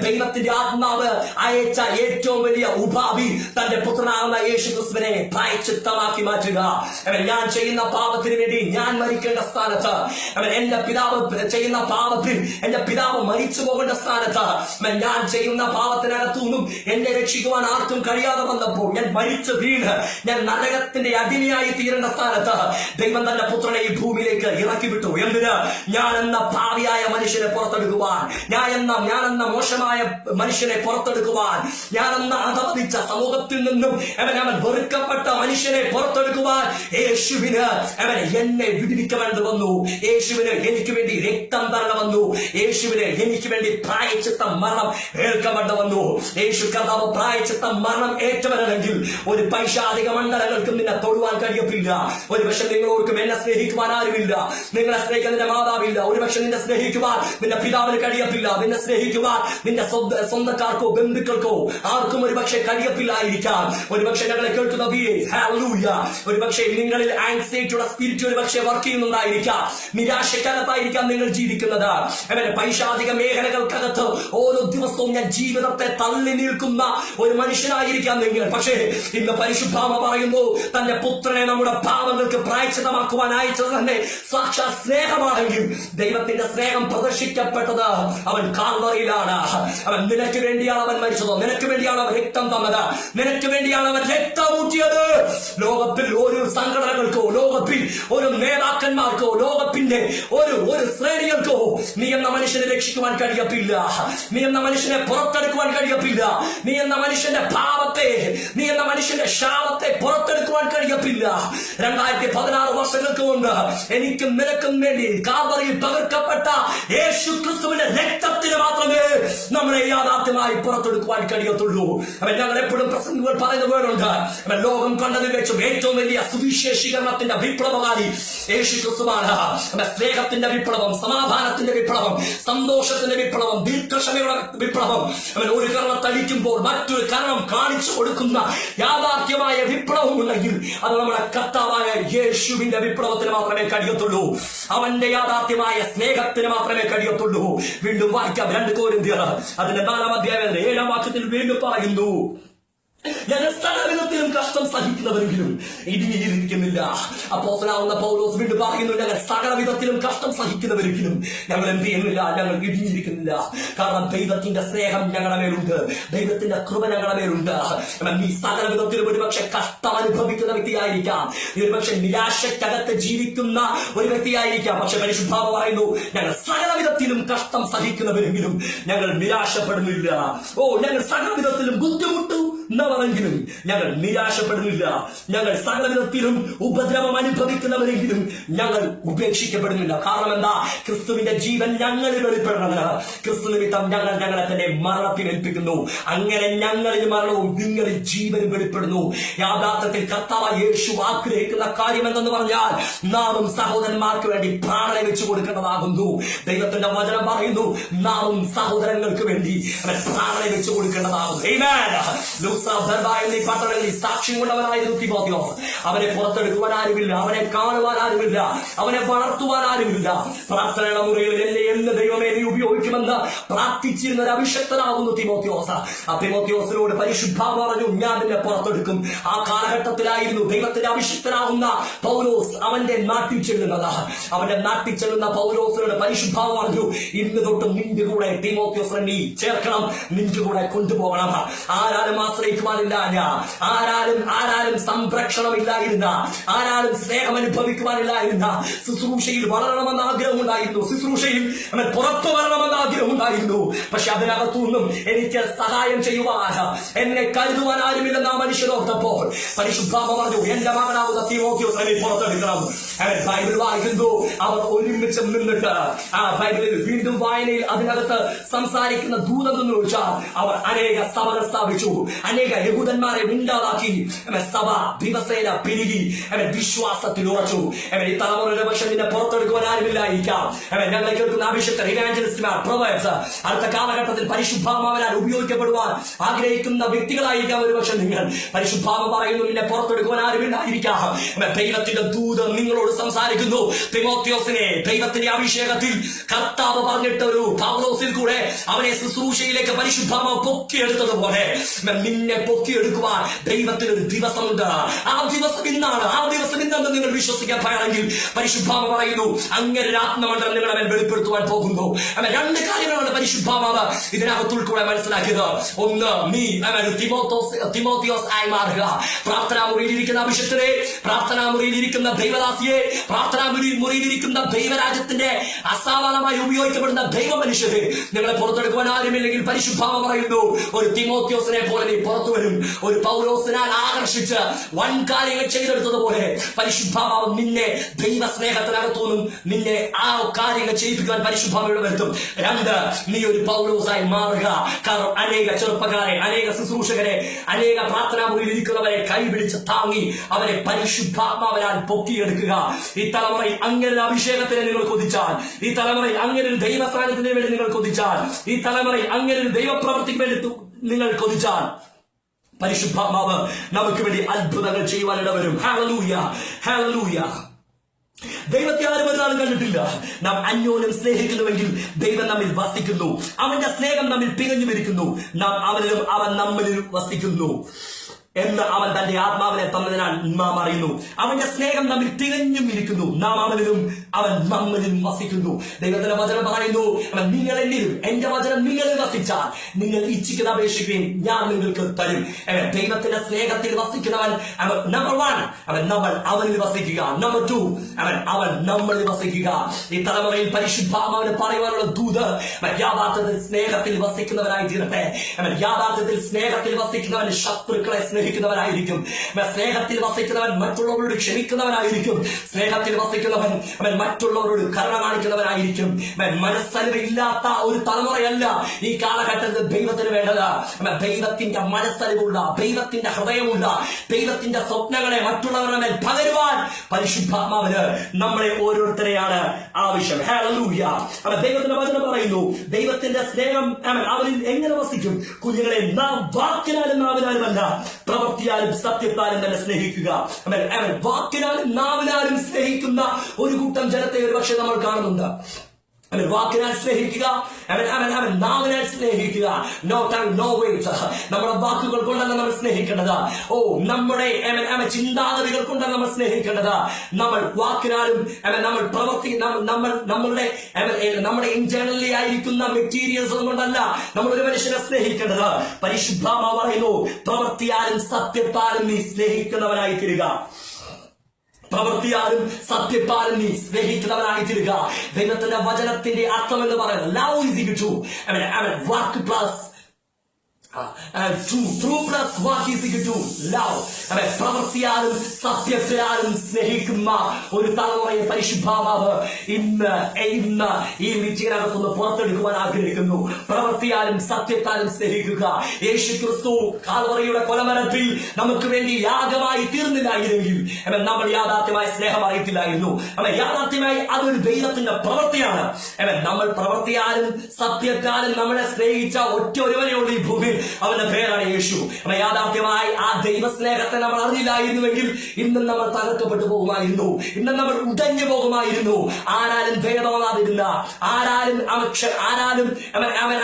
ദൈവത്തിന്റെ ആത്മാവ് അയച്ച ഏറ്റവും വലിയ ഉപാധി തന്റെ പുത്രനാകുന്ന യേശു ക്രിസ്തുവിനെ പ്രായശ്ചിത്തമാക്കി മാറ്റുക. ഞാൻ ചെയ്യുന്ന പാപത്തിന് വേണ്ടി ഞാൻ മരിക്കേണ്ട സ്ഥാനത്ത്, എന്റെ പിതാവ് ചെയ്യുന്ന പാപത്തിൽ എന്റെ പിതാവ് മരിച്ചു പോകേണ്ട സ്ഥാനത്ത്, ഞാൻ ചെയ്യുന്ന പാപത്തിനകത്തുനിന്നും എന്നെ രക്ഷിക്കുവാൻ ആർക്കും കഴിയാതെ വന്നപ്പോൾ ഞാൻ മരിച്ചു വീണ് ഞാൻ നരകത്തിന്റെ പാപത്തിന്റെ അടിമയായി തീരേണ്ട സ്ഥാനത്ത് ദൈവം തന്റെ പുത്രനെ ഈ ഭൂമിയിലേക്ക് ഇറക്കി വിട്ടു. എന്തിന്? ഞാൻ എന്ന പാവിയായ മനുഷ്യനെ പുറത്തെടുക്കുവാൻ, ഞാൻ എന്ന മോശമായ മനുഷ്യനെ പുറത്തെടുക്കുവാൻ, ഞാൻ എന്ന അധപതിച്ച സമൂഹത്തിൽ നിന്നും അവൻ വെറുക്കപ്പെട്ട മനുഷ്യനെ പുറത്തെടുക്കുവാൻ യേശുവിന് എന്നെ വിടുവിക്കവേണ്ടി വന്നു. യേശുവിന് എനിക്ക് വേണ്ടി രക്തം തരണം വന്നു. യേശുവിന് എനിക്ക് വേണ്ടി പ്രായച്ചിത്ത മരണം ഏൽക്കവേണ്ടി വന്നു. യേശു കർത്താവ് പ്രായച്ചിത്ത മരണം ഏറ്റവരല്ലെങ്കിൽ ഒരു പൈശാചിക മണ്ഡലങ്ങൾക്കും നിന്നെ തൊടുവാൻ കഴിയത്തില്ല. ഒരുപക്ഷെ നിങ്ങളോർക്കും എന്നെ സ്നേഹിക്കുവാൻ ആരുമില്ല, നിങ്ങളെ സ്നേഹിക്കാൻ നിന്റെ മാതാവില്ല, ഒരുപക്ഷെ നിന്നെ സ്നേഹിക്കുവാൻ നിന്റെ പിതാവിന് കഴിയത്തില്ല, നിന്നെ സ്നേഹിക്കുവാൻ നിന്റെ സ്വന്തക്കാർക്കോ ബന്ധുക്കൾക്കോ ആർക്കും ഒരുപക്ഷെ കഴിയത്തില്ലായിരിക്കാം. ഒരുപക്ഷെ ഞങ്ങളെ കേൾക്കുന്ന ഒരുപക്ഷെ നിങ്ങളിൽ ആൻസൈറ്റിയുടെ സ്പിരിറ്റ് ഒരുപക്ഷെ വർക്ക് ചെയ്യുന്നുണ്ടായിരിക്കാം. നിരാശക്കാലത്തായിരിക്കാം നിങ്ങൾ ജീവിക്കുന്നത്. പൈശാചിക മേഖലകൾക്കകത്ത് ഓരോ ദിവസവും ഞാൻ ജീവിതത്തെ തള്ളി നിൽക്കുന്ന ഒരു മനുഷ്യനായിരിക്കാം നിങ്ങൾ. പക്ഷേ ഇന്ന് പരിശുദ്ധാത്മ പറയുന്നു, തന്റെ പുത്രനെ നമ്മുടെ പാപങ്ങൾക്ക് പ്രായശ്ചിത്തമാക്കുവാൻ അയച്ചത് തന്നെ സാക്ഷാൽ സ്നേഹമാണെങ്കിൽ ദൈവത്തിന്റെ സ്നേഹം പ്രദർശിക്കപ്പെട്ടത് അവൻ കാൽവറിയിലാണ്. അവൻ നിനക്ക് വേണ്ടിയാണ് അവൻ മരിച്ചത്, നിനക്ക് വേണ്ടിയാണ് അവൻ രക്തം തന്നത്, നിനക്ക് വേണ്ടിയാണ് അവൻ രക്തം ഊറ്റിയത്. ലോകത്തിൽ ഒരു സംഘടനകൾക്കോ, ലോകത്തിൽ ഒരു നേതാക്കന്മാർക്കോ, ലോകത്തിന്റെ ഒരു ശ്രേണികൾക്കോ നീ എന്ന മനുഷ്യനെ രക്ഷിക്കുവാൻ കഴിയത്തില്ല, നീ എന്ന മനുഷ്യനെ പുറത്തെടുക്കുവാൻ കഴിയത്തില്ല, നീ എന്ന മനുഷ്യന്റെ പാപത്തെ, നീ എന്ന മനുഷ്യന്റെ ശാപത്തെ പുറത്തെടുക്കുവാൻ കഴിയത്തില്ല. 2016 വർഷങ്ങൾക്ക് മുമ്പ് എനിക്കും നിനക്കും വേണ്ടി കാൽവറിയിൽ പകർക്കപ്പെട്ട യേശു ക്രിസ്തുവിന്റെ രക്തത്തിന് മാത്രമേ നമ്മളെ യാഥാർത്ഥ്യമായി പുറത്തെടുക്കുവാൻ കഴിയത്തുള്ളൂ. ഞങ്ങൾ എപ്പോഴും പ്രസംഗങ്ങൾ പറയുന്ന വേറുണ്ട്, ലോകം കണ്ടതിൽ വെച്ചും ഏറ്റവും വലിയ സുവിശേഷീകരണത്തിന്റെ വിപ്ലവകാരി യേശു ക്രിസ്തുവാണ്. സ്നേഹത്തിന്റെ വിപ്ലവം, സമാധാനത്തിന്റെ വിപ്ലവം, സന്തോഷത്തിന്റെ വിപ്ലവം, ദീർഘക്ഷമയുടെ വിപ്ലവം. ഒരു കരണം തളിക്കുമ്പോൾ മറ്റൊരു കരണം കാണിച്ചു കൊടുക്കുന്ന യാഥാർത്ഥ്യമായ വിപ്ലവം ഉണ്ടെങ്കിൽ അത് നമ്മുടെ കർത്താവായ യേശുവിന്റെ വിപ്ലവത്തിന് മാത്രമേ കഴിയത്തുള്ളൂ. അവന്റെ യാഥാർത്ഥ്യമായ സ്നേഹത്തിന് മാത്രമേ കഴിയത്തുള്ളൂ. വീണ്ടും വായിക്കാം 2 കൊരിന്ത്യർ അതിന്റെ 4-ാം അധ്യായം 7-ാം വാക്യത്തിൽ വീണ്ടും പറയുന്നു, ഞങ്ങൾ സകലവിധത്തിലും കഷ്ടം സഹിക്കുന്നവരെങ്കിലും ഇടുങ്ങിയിരിക്കുന്നില്ല. അപ്പോസ്തലനാകുന്ന പൗലോസ് വീണ്ടും പറയുന്നു, ഞങ്ങൾ സകലവിധത്തിലും കഷ്ടം സഹിക്കുന്നവരെങ്കിലും ഞങ്ങൾ എന്ത് ചെയ്യുന്നില്ല, ഞങ്ങൾ ഇടുങ്ങിയിരിക്കുന്നില്ല. കാരണം ദൈവത്തിന്റെ സ്നേഹം ഞങ്ങളുടെ മേലുണ്ട്, ദൈവത്തിന്റെ കൃപ ഞങ്ങളുടെ മേലുണ്ട്. നീ സകലവിധത്തിലും ഒരുപക്ഷെ കഷ്ടം അനുഭവിക്കുന്ന വ്യക്തിയായിരിക്കാം, ഒരുപക്ഷെ നിരാശക്കകത്ത് ജീവിക്കുന്ന ഒരു വ്യക്തിയായിരിക്കാം. പക്ഷെ പരിശുദ്ധാത്മ പറയുന്നു, ഞങ്ങൾ സകലവിധത്തിലും കഷ്ടം സഹിക്കുന്നവരെങ്കിലും ഞങ്ങൾ നിരാശപ്പെടുന്നില്ല. ഞങ്ങൾ സകലവിധത്തിലും ബുദ്ധിമുട്ടു െങ്കിലും ഞങ്ങൾ നിരാശപ്പെടുന്നില്ല. ഞങ്ങൾ സകലവിധത്തിലും ഉപദ്രവം അനുഭവിക്കുന്നവരെങ്കിലും ഞങ്ങൾ ഉപേക്ഷിക്കപ്പെടുന്നില്ല. കാരണം എന്താ? ക്രിസ്തുവിന്റെ ജീവൻ ഞങ്ങളിൽ വെളിപ്പെടുന്നത്. ക്രിസ്തു നിമിത്തം ഞങ്ങൾ ഞങ്ങളെ തന്നെ മരണത്തിനേൽപ്പിക്കുന്നു. അങ്ങനെ ഞങ്ങളിൽ മരണവും നിങ്ങളിൽ ജീവനും വെളിപ്പെടുന്നു. യാഥാർത്ഥ്യത്തിൽ കർത്താവായ യേശു ആഗ്രഹിക്കുന്ന കാര്യം എന്തെന്ന് പറഞ്ഞാൽ നാമും സഹോദരന്മാർക്ക് വേണ്ടി പ്രാണനെ വെച്ചു കൊടുക്കേണ്ടതാകുന്നു. ദൈവത്തിന്റെ വചനം പറയുന്നു, നാമും സഹോദരങ്ങൾക്ക് വേണ്ടി പ്രാണനെ വെച്ചു കൊടുക്കേണ്ടതാകുന്നു. പട്ടണങ്ങളിൽ സാക്ഷ്യം കൊണ്ടവനായിരുന്നു തിമോഥെയോസ്. അവനെ പുറത്തെടുക്കുവാൻ ആരുമില്ല, അവനെ കാണുവാൻ ആരുമില്ല, അവനെ വളർത്തുവാൻ ആരുമില്ല. പ്രാർത്ഥനയുടെ മുറിയിൽ എന്നെ ദൈവമേ നീ ഉപയോഗിക്കുമെന്ന് പ്രാർത്ഥിച്ചിരുന്ന ഒരു അഭിഷക്തനാകുന്നു തിമോഥെയോസ്. ആ തിമോഥെയോസിനോട് പരിശുദ്ധാത്മ പറഞ്ഞു, ഞാൻ നിന്നെ പുറത്തെടുക്കും. ആ കാലഘട്ടത്തിലായിരുന്നു ദൈവത്തിന്റെ അഭിഷിക്തനാകുന്ന പൗലോസ് അവന്റെ നാട്ടിൽ ചെല്ലുന്നത്. അവന്റെ നാട്ടിൽ ചെല്ലുന്ന പൗലോസിനോട് പരിശുദ്ധാത്മ പറഞ്ഞു, ഇന്ന് തൊട്ട് നിന്റെ കൂടെ തിമോഥെയോസിനെ നീ ചേർക്കണം, നിന്റെ കൂടെ കൊണ്ടുപോകണം. ആരാലും ആശ്രയിക്കുവാനില്ല, ആരാലും സംരക്ഷണമില്ലായിരുന്ന, ആരാലും സ്നേഹം അനുഭവിക്കുവാനില്ലായിരുന്ന, ശുശ്രൂഷയിൽ വളരണമെന്ന് ആഗ്രഹമുണ്ടായിരുന്നു, ശുശ്രൂഷയിൽ പുറത്തു വരണമെന്ന് ആഗ്രഹമുണ്ടായിരുന്നു. പക്ഷെ അതിനകത്തുനിന്നും എനിക്ക് സഹായം ചെയ്യുവാൻ, എന്നെ കരുതുവാൻ ആരുമില്ലെന്ന് ആ മനുഷ്യനോർത്തപ്പോൾ പരിശുദ്ധാത്മ പറഞ്ഞു, എന്റെ മകനാകുന്ന തിമോഥെയോസിനെ പുറത്തെടുക്കണം. ബൈബിൾ വായിക്കുന്നു, അവർ ഒരുമിച്ച് നിന്നിട്ട് ആ ബൈബിളിൽ വീണ്ടും വായനയിൽ അതിനകത്ത് സംസാരിക്കുന്ന ദൂതം എന്ന് ചോദിച്ചാൽ അവർ അനേക സഭകൾ സ്ഥാപിച്ചു, അനേക യഹൂദന്മാരെ മിണ്ടാതാക്കി. സഭ ദിവസേന പെരുകി വിശ്വാസത്തിൽ ഉറച്ചു. ഈ തലമുറയുടെ പക്ഷെ നിന്നെ പുറത്തെടുക്കുവാൻ ആരുമില്ലായിരിക്കാം. ഞങ്ങളെ കേൾക്കുന്ന അഭിഷേകർ, ഇവാഞ്ചലിസ്റ്റുമാർ, പ്രൊഫറ്റ്സ് അടുത്ത കാലഘട്ടത്തിൽ പരിശുദ്ധാത്മാവിനാൽ ഉപയോഗിക്കപ്പെടുവാൻ ആഗ്രഹിക്കുന്ന വ്യക്തികളായിരിക്കാം ഒരുപക്ഷെ നിങ്ങൾ. പരിശുദ്ധാത്മ പറയുന്നു, നിന്നെ പുറത്തെടുക്കുവാൻ ആരുമില്ലായിരിക്കാം. ദൈവത്തിന്റെ ദൂതൻ നിങ്ങളോട് സംസാരിക്കുന്നു. തിമോഥെയോസിനെ ദൈവത്തിന്റെ അഭിഷേകത്തിൽ കർത്താവ് പറഞ്ഞിട്ട് ഒരു പൗലോസിൽ കൂടെ അവനെ ശുശ്രൂഷയിലേക്ക് പരിശുദ്ധാത്മാവ് പൊക്കിയെടുത്തതുപോലെ നിന്നെ പൊക്കിയെടുക്കുവാൻ ദൈവത്തിനൊരു ദിവസമുണ്ട്. ആ ദിവസം ഇന്നാണ്. ആ ദിവസം വരുന്നെന്ന് നിങ്ങൾ വിശ്വസിക്കാൻ തയ്യാറെങ്കിൽ പരിശുദ്ധാത്മ പറയുന്നു അങ്ങനെ ആത്മമണ്ഡലം നിങ്ങളെ അവൻ വെളിപ്പെടുത്തുവാൻ പോകുന്നു. അവൻ രണ്ട് കാര്യങ്ങളാണ് പരിശുദ്ധാത്മാവ് ഇതിനകത്തുൾക്കൂടെ മനസ്സിലാക്കിയത്. ഒന്ന്, നീ അവൻ തിമോത്തിയോസ് ആയി മാറുക. പ്രാർത്ഥനാ മുറിയിലിരിക്കുന്ന അഭിഷക്തരെ, പ്രാർത്ഥനാ മുറിയിലിരിക്കുന്ന ദൈവദാസിയെ, പ്രാർത്ഥനാ മുറിയിലിരിക്കുന്ന ദൈവരാജ്യത്തിന്റെ അസാധാരണമായി ഉപയോഗിക്കപ്പെടുന്ന ദൈവ മനുഷ്യരെ, നിങ്ങളെ പുറത്തെടുക്കുവാൻ ആരുമില്ലെങ്കിൽ പരിശുദ്ധാത്മ പറയുന്നു ഒരു തിമോത്തിയോസിനെ പോലെ നീ പുറത്തു വരും. ഒരു പൗലോസിനാൽ ആകർഷിച്ച് വൻ കാര്യങ്ങൾ ചെയ്തെടുത്തതുപോലെ പരിശുദ്ധാത്മാവ് നിന്നെ ദൈവ സ്നേഹത്തിനകത്തുനിന്നും നിന്നെ ആ കാര്യങ്ങൾ ചെയ്യിപ്പിക്കാൻ പരിശുദ്ധാത്മാവ് വരുത്തും. രണ്ട്, നീ ഒരു പൗലോസായി മാറുക. കാരണം അനേക ചെറുപ്പക്കാരെ, അനേക ശുശ്രൂഷകരെ, അനേക പ്രാർത്ഥനാ മുറിയിൽ ഇരിക്കുന്നവരെ കൈപിടിച്ച് താങ്ങി അവരെ പരിശുദ്ധാത്മാവിനാൽ പൊക്കിയെടുക്കുക. ഈ തലമുറയിൽ അങ്ങനെ അഭിഷേകത്തിന് നിങ്ങൾ കൊതിച്ചാൽ, ഈ തലമുറയിൽ അങ്ങനെ ഒരു ദൈവസ്ഥാനത്തിന് വേണ്ടി നിങ്ങൾ കൊതിച്ചാൽ, ഈ തലമുറയിൽ അങ്ങനെ ഒരു ദൈവപ്രവൃത്തിക്ക് വേണ്ടി നിങ്ങൾ കൊതിച്ചാൽ പരിശുദ്ധാത്മാവ് നമുക്ക് വേണ്ടി അത്ഭുതങ്ങൾ ചെയ്യുവാൻ ഇടവരും. Hallelujah, hallelujah. ദൈവത്തെ ആരും ഒരാളും കണ്ടിട്ടില്ല. നാം അന്യോന്യം സ്നേഹിക്കുന്നുവെങ്കിൽ ദൈവം നമ്മിൽ വസിക്കുന്നു. അവന്റെ സ്നേഹം നമ്മിൽ പികഞ്ഞുമിരിക്കുന്നു. നാം അവനിലും അവൻ നമ്മളിലും വസിക്കുന്നു എന്ന് അവൻ തന്റെ ആത്മാവിനെ തന്നതിനാൽ നാം അറിയുന്നു. അവന്റെ സ്നേഹം നമ്മിൽ തികഞ്ഞും ഇരിക്കുന്നു. നാം അവനിലും അവൻ നമ്മളിലും വസിക്കുന്നു. ദൈവത്തിന്റെ വചനം പറയുന്നു, അവൻ നിങ്ങൾ എന്നിലും എന്റെ വചനം നിങ്ങളിൽ വസിച്ചാൽ നിങ്ങൾ ഇച്ഛിക്കുന്ന അപേക്ഷിക്കുകയും ഞാൻ നിങ്ങൾക്ക് തരും. ദൈവത്തിന്റെ സ്നേഹത്തിൽ വസിക്കുന്നവൻ അവൻ നമ്പർ 1, അവൻ അവനിൽ വസിക്കുക. നമ്പർ 2, അവൻ നമ്മളിൽ വസിക്കുക. ഈ തലമുറയിൽ പരിശുദ്ധാത്മാവിന് പറയുവാനുള്ള ദൂത് യാഥാർത്ഥ്യത്തിൽ സ്നേഹത്തിൽ വസിക്കുന്നവരായി തീരട്ടെ. യാഥാർത്ഥ്യത്തിൽ സ്നേഹത്തിൽ വസിക്കുന്നവൻ ശത്രുക്കളെ സ്നേഹിക്കുന്നവനായിരിക്കും. സ്നേഹത്തിൽ വസിക്കുന്നവൻ മറ്റുള്ളവരോട് ക്ഷമിക്കുന്നവനായിരിക്കും. സ്നേഹത്തിൽ വസിക്കുന്നവൻ അവൻ മറ്റുള്ളവരോട് കരുണ കാണിക്കുന്നവനായിരിക്കും. മനസ്സലിവില്ലാത്ത ഒരു തലമുറയല്ല ഈ കാലഘട്ടത്തിൽ ദൈവത്തിന് വേണ്ടത്. ദൈവത്തിന്റെ മനസ്സലിവുള്ള, ദൈവത്തിന്റെ ഹൃദയമുള്ള, ദൈവത്തിന്റെ സ്വപ്നങ്ങളെ മറ്റുള്ളവരുടെ മേൽ പകരുവാൻ പരിശുദ്ധാത്മാവിന് നമ്മളെ ഓരോരുത്തരെയാണ് ആവശ്യം. ഹല്ലേലൂയ. ദൈവത്തിന്റെ വചനം പറയുന്നു, ദൈവത്തിന്റെ സ്നേഹം അവനിൽ എങ്ങനെ വസിക്കും? കുഞ്ഞുങ്ങളെ, നാം വാക്കിനാലും നാവിനാലുമല്ല പ്രവൃത്തിയാലും സത്യത്താലും തന്നെ സ്നേഹിക്കുക. വാക്കിനാലും നാവിനാലും സ്നേഹിക്കുന്ന ഒരു കൂട്ടം ജനത്തെ ഒരുപക്ഷെ നമ്മൾ കാണുന്നുണ്ട്. വാക്കിനാൽ സ്നേഹിക്കുക, നാവിനാൽ സ്നേഹിക്കുക. No time no wait. നമ്മുടെ വാക്കുകൾ കൊണ്ടല്ല നമ്മൾ സ്നേഹിക്കേണ്ടത്. നമ്മുടെ ചിന്താഗതികൾ കൊണ്ടല്ല നമ്മൾ സ്നേഹിക്കേണ്ടത്. നമ്മൾ വാക്കിനാലും നമ്മൾ പ്രവർത്തി നമ്മുടെ ഇന്റേണലി ആയിരിക്കുന്ന മെറ്റീരിയൽസ് കൊണ്ടല്ല നമ്മൾ ഒരു മനുഷ്യനെ സ്നേഹിക്കേണ്ടത്. പരിശുദ്ധാത്മാവ് പറയുന്നു, പ്രവൃത്തിയാലും സത്യത്താലും നീ സ്നേഹിക്കുന്നവനായി തീരുക. പ്രവൃത്തിയാലും സത്യത്താലും നീ സ്നേഹിക്കുന്നവനായി തീരുക. ദൈവത്തിന്റെ വചനത്തിന്റെ അർത്ഥം എന്ന് പറയുന്നത് love is equal to work plus true plus what is equal to love. പ്രവൃത്തിയാലും സത്യത്തിലാലും സ്നേഹിക്കുന്ന ഒരു തലമുറയെ പരിശുദ്ധാത്മാവ് ഇന്ന് ഈ മീറ്റിംഗിനകത്തുനിന്ന് പുറത്തെടുക്കുവാൻ ആഗ്രഹിക്കുന്നു. പ്രവൃത്തിയാലും സത്യത്താലും സ്നേഹിക്കുക. യേശുക്രിസ്തു കാൽവറിയുടെ കൊലമരത്തിൽ നമുക്ക് വേണ്ടി യാഗമായി തീർന്നില്ലായിരുന്നെങ്കിൽ നമ്മൾ യാഥാർത്ഥ്യമായ സ്നേഹം അറിയത്തില്ലായിരുന്നു. യാഥാർത്ഥ്യമായി അതൊരു ദൈവത്തിന്റെ പ്രവൃത്തിയാണ്. നമ്മൾ പ്രവൃത്തിയാലും സത്യത്താലും നമ്മളെ സ്നേഹിച്ച ഒറ്റ ഒരുവനേ ഉള്ളൂ ഈ ഭൂമിയിൽ. അവന്റെ പേരാണ് യേശു. യാഥാർത്ഥ്യമായി ആ ദൈവസ്നേഹത്തെ നമ്മൾ അറിഞ്ഞില്ലായിരുന്നുവെങ്കിൽ ഇന്നും നമ്മൾ തകർക്കപ്പെട്ടു പോകുമായിരുന്നു. ഇന്നും നമ്മൾ ഉടഞ്ഞു പോകുമായിരുന്നു. ആരാലും ഭേദമാകാതിരുന്ന, ആരാലും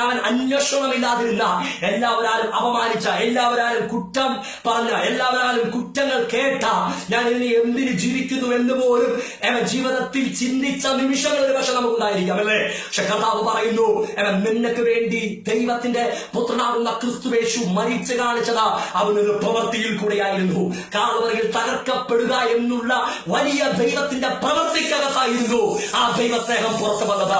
അവൻ അന്വേഷണമില്ലാതിരുന്ന, എല്ലാവരാലും അപമാനിച്ച, എല്ലാവരാലും കുറ്റം പറഞ്ഞ, എല്ലാവരാലും കുറ്റങ്ങൾ കേട്ട, ഞാൻ ഇനി എന്തിന് ജീവിക്കുന്നു എന്ന് പോലും ജീവിതത്തിൽ ചിന്തിച്ച നിമിഷങ്ങൾ ഒരു പക്ഷെ നമുക്കുണ്ടായിരിക്കാം, അല്ലേ? പക്ഷെ കർത്താവ് പറയുന്നു, നിനക്ക് വേണ്ടി ദൈവത്തിന്റെ പുത്രനാകുന്ന ക്രിസ്തുവേശു മരിച്ചു കാണിച്ചത് അവനൊരു പ്രവൃത്തിയിൽ കൂടെയായിരുന്നു. കാൽവറിയിൽ തകർക്കപ്പെടുക എന്നുള്ള വലിയ ദൈവത്തിന്റെ പ്രവൃത്തിക്കകത്തായിരുന്നു ആ ദൈവസ്നേഹം പുറത്തു വന്നത്.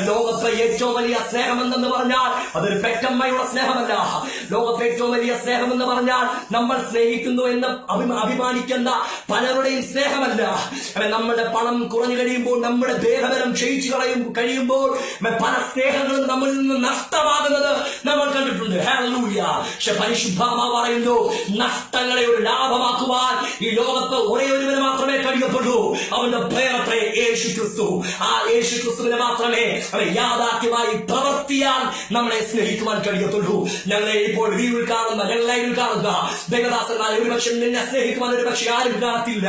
ലോകത്തെ ഏറ്റവും വലിയ സ്നേഹം എന്തെന്ന് പറഞ്ഞാൽ അതൊരു പെറ്റമ്മയുടെ സ്നേഹമല്ല. ലോകത്തെ ഏറ്റവും വലിയ സ്നേഹം എന്ന് പറഞ്ഞാൽ നമ്മൾ സ്നേഹിക്കുന്നു എന്ന് അഭിമാനിക്കുന്ന പലരുടെയും സ്നേഹമല്ല. നമ്മുടെ പണം കുറഞ്ഞു കഴിയുമ്പോൾ, നമ്മുടെ ദേഹബലം ക്ഷയിച്ചു കഴിയുമ്പോൾ പല സ്നേഹങ്ങളും നമ്മളിൽ നിന്ന് നഷ്ടമാകുന്നത് നമ്മൾ കണ്ടിട്ടുണ്ട്. ഹല്ലേലൂയ. പക്ഷെ പരിശുദ്ധാത്മാവ് പറയുന്നു, നഷ്ടങ്ങളെ ഒരു ലാഭമാക്കുവാൻ ഈ ലോകത്ത് ഒരേ ഒരുവന് മാത്രമേ കഴിയപ്പെടൂ. അവന്റെ പേരത്രേ യേശു ക്രിസ്തു. ആ യേശു ക്രിസ്തുവിനെ മാത്രമേ യാഥാർത്ഥ്യമായി പ്രവർത്തിയാൽ നമ്മളെ സ്നേഹിക്കുവാൻ കഴിയത്തുള്ളൂ. ഞങ്ങളെ ഇപ്പോൾ ലൈവിൽ കാണുന്ന ദൈവദാസന്മാരെ ഒരുപക്ഷെ നിന്നെ സ്നേഹിക്കുവാൻ ഒരുപക്ഷെ ആരും കാണത്തില്ല.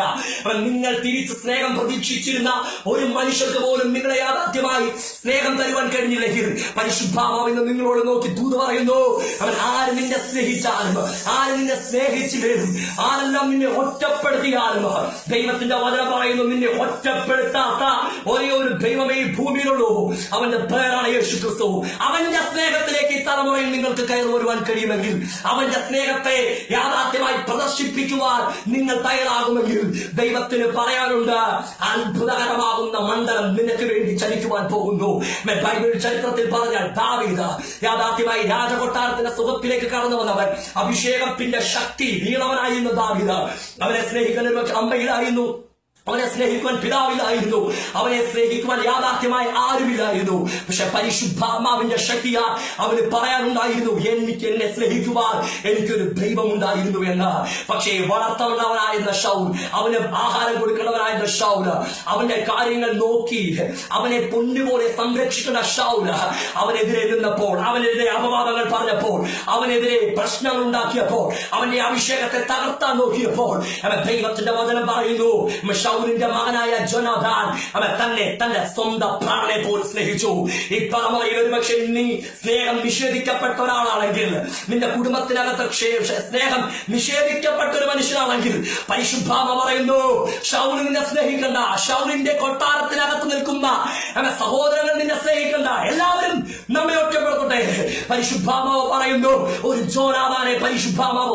നിങ്ങൾ തിരിച്ച് സ്നേഹം പ്രതീക്ഷിച്ചിരുന്ന ഒരു മനുഷ്യർക്ക് പോലും നിങ്ങളെ യാഥാർത്ഥ്യമായി സ്നേഹം തരുവാൻ കഴിഞ്ഞില്ലെങ്കിൽ പരിശുദ്ധാത്മാവ് ഇന്ന് നിങ്ങളോട് നോക്കി ദൂത് പറയുന്നു, അവൻ ആര് നിന്നെ സ്നേഹിച്ചാലും, ആര് നിന്നെ സ്നേഹിച്ചില്ലേലും, ആരെല്ലാം നിന്നെ ഒറ്റപ്പെടുത്തിയാലും ദൈവത്തിന്റെ ദൈവത്തിന്റെ വചനം പറയുന്നു, നിന്നെ ഒറ്റപ്പെടുത്താത്ത ഒരേ ഒരു ദൈവമേ ഈ ഭൂമിയിലുള്ളൂ. അവന്റെ പേരാണ് യേശു ക്രിസ്തു. അവന്റെ സ്നേഹത്തിലേക്ക് ഈ തലമുറയിൽ നിങ്ങൾക്ക് കയറി വരുവാൻ കഴിയുമെങ്കിൽ, അവന്റെ സ്നേഹത്തെ യാഥാർത്ഥ്യമായി പ്രദർശിപ്പിക്കുവാൻ നിങ്ങൾ തയ്യാറാകുമെങ്കിൽ, ദൈവത്തിന് പറയാനുണ്ട്, അത്ഭുതകരമാകുന്ന മണ്ഡലം നിനക്ക് വേണ്ടി ചലിക്കുവാൻ പോകുന്നു. ബൈബിൾ ചരിത്രത്തിൽ പറഞ്ഞാൽ ദാവീദ് യാഥാർത്ഥ്യമായി രാജകൊട്ടാരത്തിന്റെ സുഖത്തിലേക്ക് കടന്നു വന്നവൻ, അഭിഷേകത്തിന്റെ ശക്തി വീണവനായിരുന്നു ദാവീദ്. അവനെ സ്നേഹിക്കാൻ ഒരു അമ്മയിലായിരുന്നു, അവനെ സ്നേഹിക്കുവാൻ പിതാവിലായിരുന്നു, അവനെ സ്നേഹിക്കുവാൻ യാഥാർത്ഥ്യമായി ആരുമില്ലായിരുന്നു. പക്ഷെ പരിശുദ്ധാത്മാവിന്റെ ശക്തിയ അവന് പറയാനുണ്ടായിരുന്നു, എന്നെ സ്നേഹിക്കുവാൻ എനിക്കൊരു ദൈവമുണ്ടായിരുന്നു എന്ന്. പക്ഷേ വളർത്തവനായിരുന്ന ശൗൽ, അവന് ആഹാരം കൊടുക്കുന്നവനായിരുന്ന ശൗൽ, അവന്റെ കാര്യങ്ങൾ നോക്കി അവനെ പൊന്നുപോലെ സംരക്ഷിക്കുന്ന ശൗൽ അവനെതിരെ നിന്നപ്പോൾ, അവനെതിരെ അപവാദങ്ങൾ പറഞ്ഞപ്പോൾ, അവനെതിരെ പ്രശ്നങ്ങൾ ഉണ്ടാക്കിയപ്പോൾ, അവന്റെ അഭിഷേകത്തെ തകർത്താൻ നോക്കിയപ്പോൾ, അവൻ ദൈവത്തിന്റെ വചനം പറയുന്നു, ശൗലിന്റെ മകനായ ജോനാഥാൻ അവൻ തന്റെ സ്വന്തം പ്രാണനെ പോലും സ്നേഹിച്ചു. ഈ തലമുറയിൽ ഒരുപക്ഷെ നീ സ്നേഹം നിഷേധിക്കപ്പെട്ട ഒരാളാണെങ്കിൽ, നിന്റെ കുടുംബത്തിനകത്ത് സ്നേഹം നിഷേധിക്കപ്പെട്ട ഒരു മനുഷ്യനാണെങ്കിൽ, പരിശുദ്ധാത്മ പറയുന്നു, ശൗൽ നിന്നെ സ്നേഹിക്കണ്ട, ശൗലിന്റെ കൊട്ടാരത്തിനകത്ത് നിൽക്കുന്ന സഹോദരങ്ങൾ നിന്നെ സ്നേഹിക്കണ്ട, എല്ലാവരും നമ്മെ ഒറ്റപ്പെടുത്തട്ടെ. പരിശുദ്ധാത്മാവ് പറയുന്നു, ഒരു ജോനാഥാനെ പരിശുദ്ധാത്മാവ്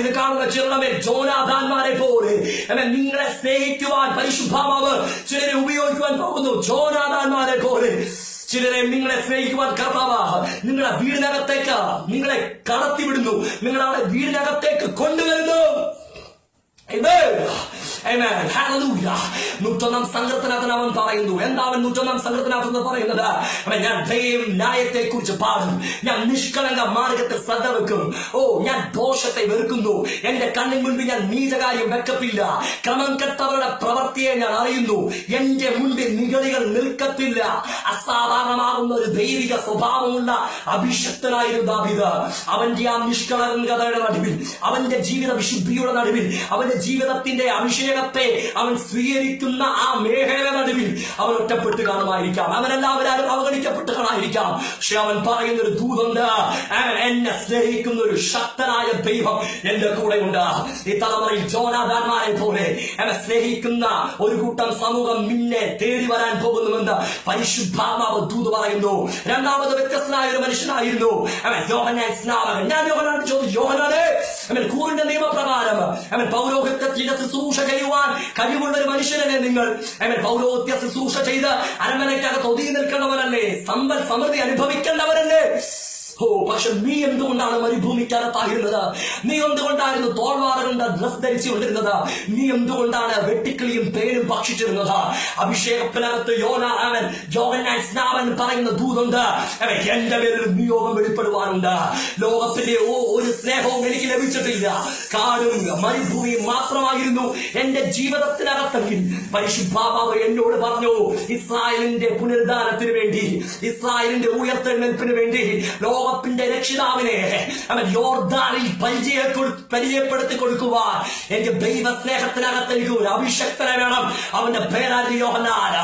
ഇത് കാണുന്ന ചിലരെ ജോനാഥാന്മാരെ പോലെ നിങ്ങളെ സ്നേഹിക്കുവാൻ പരിശുദ്ധാത്മാവ് ചിലരെ ഉപയോഗിക്കുവാൻ പോകുന്നു. ജോനാഥാന്മാരെ പോലെ ചിലരെ നിങ്ങളെ സ്നേഹിക്കുവാൻ കർത്താവ് നിങ്ങളുടെ വീടിനകത്തേക്ക് നിങ്ങളെ കടത്തിവിടുന്നു, നിങ്ങളെ വീടിനകത്തേക്ക് കൊണ്ടുവരുന്നു. നൂറ്റൊന്നാം സങ്കീർത്തനത്തിൽ അവൻ പറയുന്നു, എന്താ അവൻ നൂറ്റൊന്നാം സങ്കീർത്തനത്തിൽ പറയുന്നത്? ഞാൻ ദൈവം ന്യായത്തെ കുറിച്ച് പാടും, ഞാൻ നിഷ്കളങ്ക മാർഗത്തിൽ ശ്രദ്ധ വെക്കും. ഞാൻ ദോഷത്തെ വെറുക്കുന്നു, എന്റെ കണ്ണിന് മുൻപിൽ ഞാൻ നീചകാര്യം വെക്കത്തില്ല. ക്രമം കെട്ടവരുടെ പ്രവൃത്തിയെ ഞാൻ അറിയുന്നു, എന്റെ മുൻപിൽ നിഗളികൾ നിൽക്കത്തില്ല. അസാധാരണമാകുന്ന ഒരു ദൈവിക സ്വഭാവമുള്ള അഭിഷക്തനായിരുന്നു ദാവീദ്. അവന്റെ ആ നിഷ്കളങ്കതയുടെ നടുവിൽ, അവന്റെ ജീവിത വിശുദ്ധിയുടെ നടുവിൽ, അവന്റെ ജീവിതത്തിന്റെ അഭിഷേകത്തെ അവൻ സ്വീകരിക്കുന്ന ആ മേഖല നടുവിൽ അവൻ ഒറ്റപ്പെട്ട് കാണുമായിരിക്കാം, അവനെല്ലാവരും അവഗണിക്കപ്പെട്ട് കാണാതിരിക്കാം. പക്ഷെ അവൻ പറയുന്ന ഒരു ദൂതുണ്ട്, എന്നെ സ്നേഹിക്കുന്ന ഒരു ശക്തനായ ദൈവം എന്റെ കൂടെ ഉണ്ട്. ഈ തലമുറയിൽ ജോനാഥാന്മാരെ പോലെ എന്നെ സ്നേഹിക്കുന്ന ഒരു കൂട്ടം സമൂഹം നിന്നെ തേടി വരാൻ പോകുന്നുവെന്ന് പരിശുദ്ധാത്മാവ് ദൂത് പറയുന്നു. രണ്ടാമത് വ്യത്യസ്തനായ ഒരു മനുഷ്യനായിരുന്നു യോഹന്നാൻ സ്നാപകൻ. ഞാൻ യോഹന്നാനോട് ചോദിച്ചു, യോഹന്നാനെ, അവൻ കൂറിന്റെ നിയമപ്രകാരം അവൻ പൗരോഹിത്യത്തിന്റെ ശുശ്രൂഷ ചെയ്യുവാൻ കഴിവുള്ള ഒരു മനുഷ്യനല്ലേ നിങ്ങൾ? അവൻ പൗരോഹിത്യ ശുശ്രൂഷ ചെയ്ത് അരമനയ്ക്കകത്ത് ഒതുങ്ങി നിൽക്കേണ്ടവരല്ലേ? സമ്പൽ സമൃദ്ധി അനുഭവിക്കേണ്ടവരല്ലേ? പക്ഷെ നീ എന്തുകൊണ്ടാണ് മരുഭൂമിക്കകത്തായിരുന്നത്? നീ എന്തുകൊണ്ടായിരുന്നു തോൾവാറുകളുടെ ഡ്രസ് ധരിച്ചുകൊണ്ടിരുന്നത്? നീ എന്തുകൊണ്ടാണ് വെട്ടിക്കിളിയും തേനും ഭക്ഷിച്ചിരുന്നത്? അഭിഷേകത്തിനകത്ത് യോഹന്നാൻ സ്നാപകൻ പറയുന്ന ദൂതുണ്ട്, എന്റെ പേരിൽ നിയോഗം വെളിപ്പെടുവാനുണ്ട്. ലോകത്തിന്റെ ഒരു സ്നേഹവും എനിക്ക് ലഭിച്ചിട്ടില്ല, കാടും മരുഭൂമിയും മാത്രമായിരുന്നു എന്റെ ജീവിതത്തിനകത്തെങ്കിൽ പരിശുദ്ധാത്മാവ് എന്നോട് പറഞ്ഞു, ഇസ്രായേലിന്റെ പുനരുദ്ധാനത്തിന് വേണ്ടി, ഇസ്രായേലിന്റെ ഉയർത്തെഴുന്നേൽപ്പിന് വേണ്ടി ലോകത്തിന്റെ രക്ഷിതാവിനെ അവൻ യോർദാനിൽ പരിചയപ്പെടുത്തി കൊടുക്കുവാൻ എനിക്ക് ദൈവ സ്നേഹത്തിനകത്ത് എനിക്ക് ഒരു അഭിഷക്തനെ വേണം. അവന്റെ പേരാണ് യോഹന്നാൻ.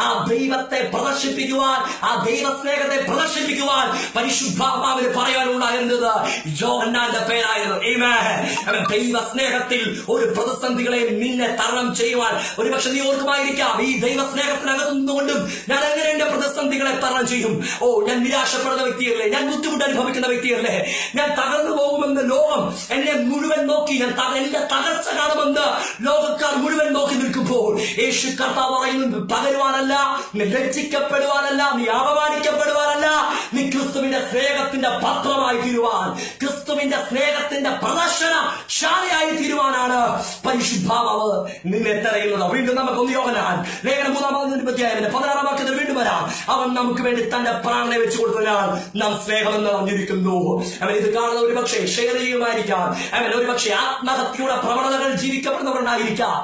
ആ ദൈവത്തെ പ്രദർശിപ്പിക്കുവാൻ, ആ ദൈവ സ്നേഹത്തെ പ്രദർശിപ്പിക്കുവാൻ പരിശുദ്ധാത്മാവിന് പറയാനുണ്ടായിരുന്നത് യോഹന്നാന്റെ പേരായിരുന്നു. അവൻ ദൈവ സ്നേഹത്തിൽ ഒരു പ്രതിസന്ധികളെ നിന്നെ തരണം ചെയ്യുവാൻ, ഒരുപക്ഷെ നീ ഓർക്കുമായിരിക്കാം, ഈ ദൈവ സ്നേഹത്തിനകത്ത് നിന്നുകൊണ്ടും ഞാൻ എങ്ങനെ എന്റെ പ്രതിസന്ധികളെ തരണം ചെയ്യും? ഞാൻ നിരാശപ്പെടുന്ന വ്യക്തിയല്ലേ, ഞാൻ ബുദ്ധിമുട്ട് അനുഭവിക്കുന്ന വ്യക്തിയല്ലേ, ഞാൻ തകർന്നു പോകുമെന്ന് ലോകം എന്നെ മുഴുവൻ നോക്കി, എന്റെ തകർച്ച കാണുമെന്ന് ലോകക്കാർ മുഴുവൻ നോക്കി നിൽക്കുമ്പോൾ യേശു കർത്താവ് പറയുന്നത്, പകരുവാനല്ല, നീ ലജ്ജിക്കപ്പെടുവാനല്ല, നീ അപമാനിക്കപ്പെടുവാനല്ല, നീ ക്രിസ്തുവിന്റെ സ്നേഹത്തിന്റെ പത്രമായി തീരുവാൻ, ക്രിസ്തുവിന്റെ സ്നേഹത്തിന്റെ പ്രദർശനശാലയായി തീരുവാനാണ് പരിശുദ്ധാത്മാവ് നിന്നെ തെരയുന്നത്. വീണ്ടും നമുക്ക് യോഹന്നാൻ ലേഖനം 3-ാം 16-ാം വാക്യത്തിൽ വീണ്ടും വരാം. അവൻ നമുക്ക് വേണ്ടി തന്റെ പ്രാണനെ വെച്ചു കൊടുത്തതിനാൽ നാം സ്നേഹമെന്ന് അറിഞ്ഞിരിക്കുന്നു. അവൻ ഇത് കാണുന്ന ഒരുപക്ഷെ ഷെയർ ചെയ്യുമായിരിക്കാം, അവൻ ഒരുപക്ഷെ ആത്മഹത്യയുടെ പ്രവണതകൾ ജീവിക്കപ്പെടുന്നവരുണ്ടായിരിക്കാം,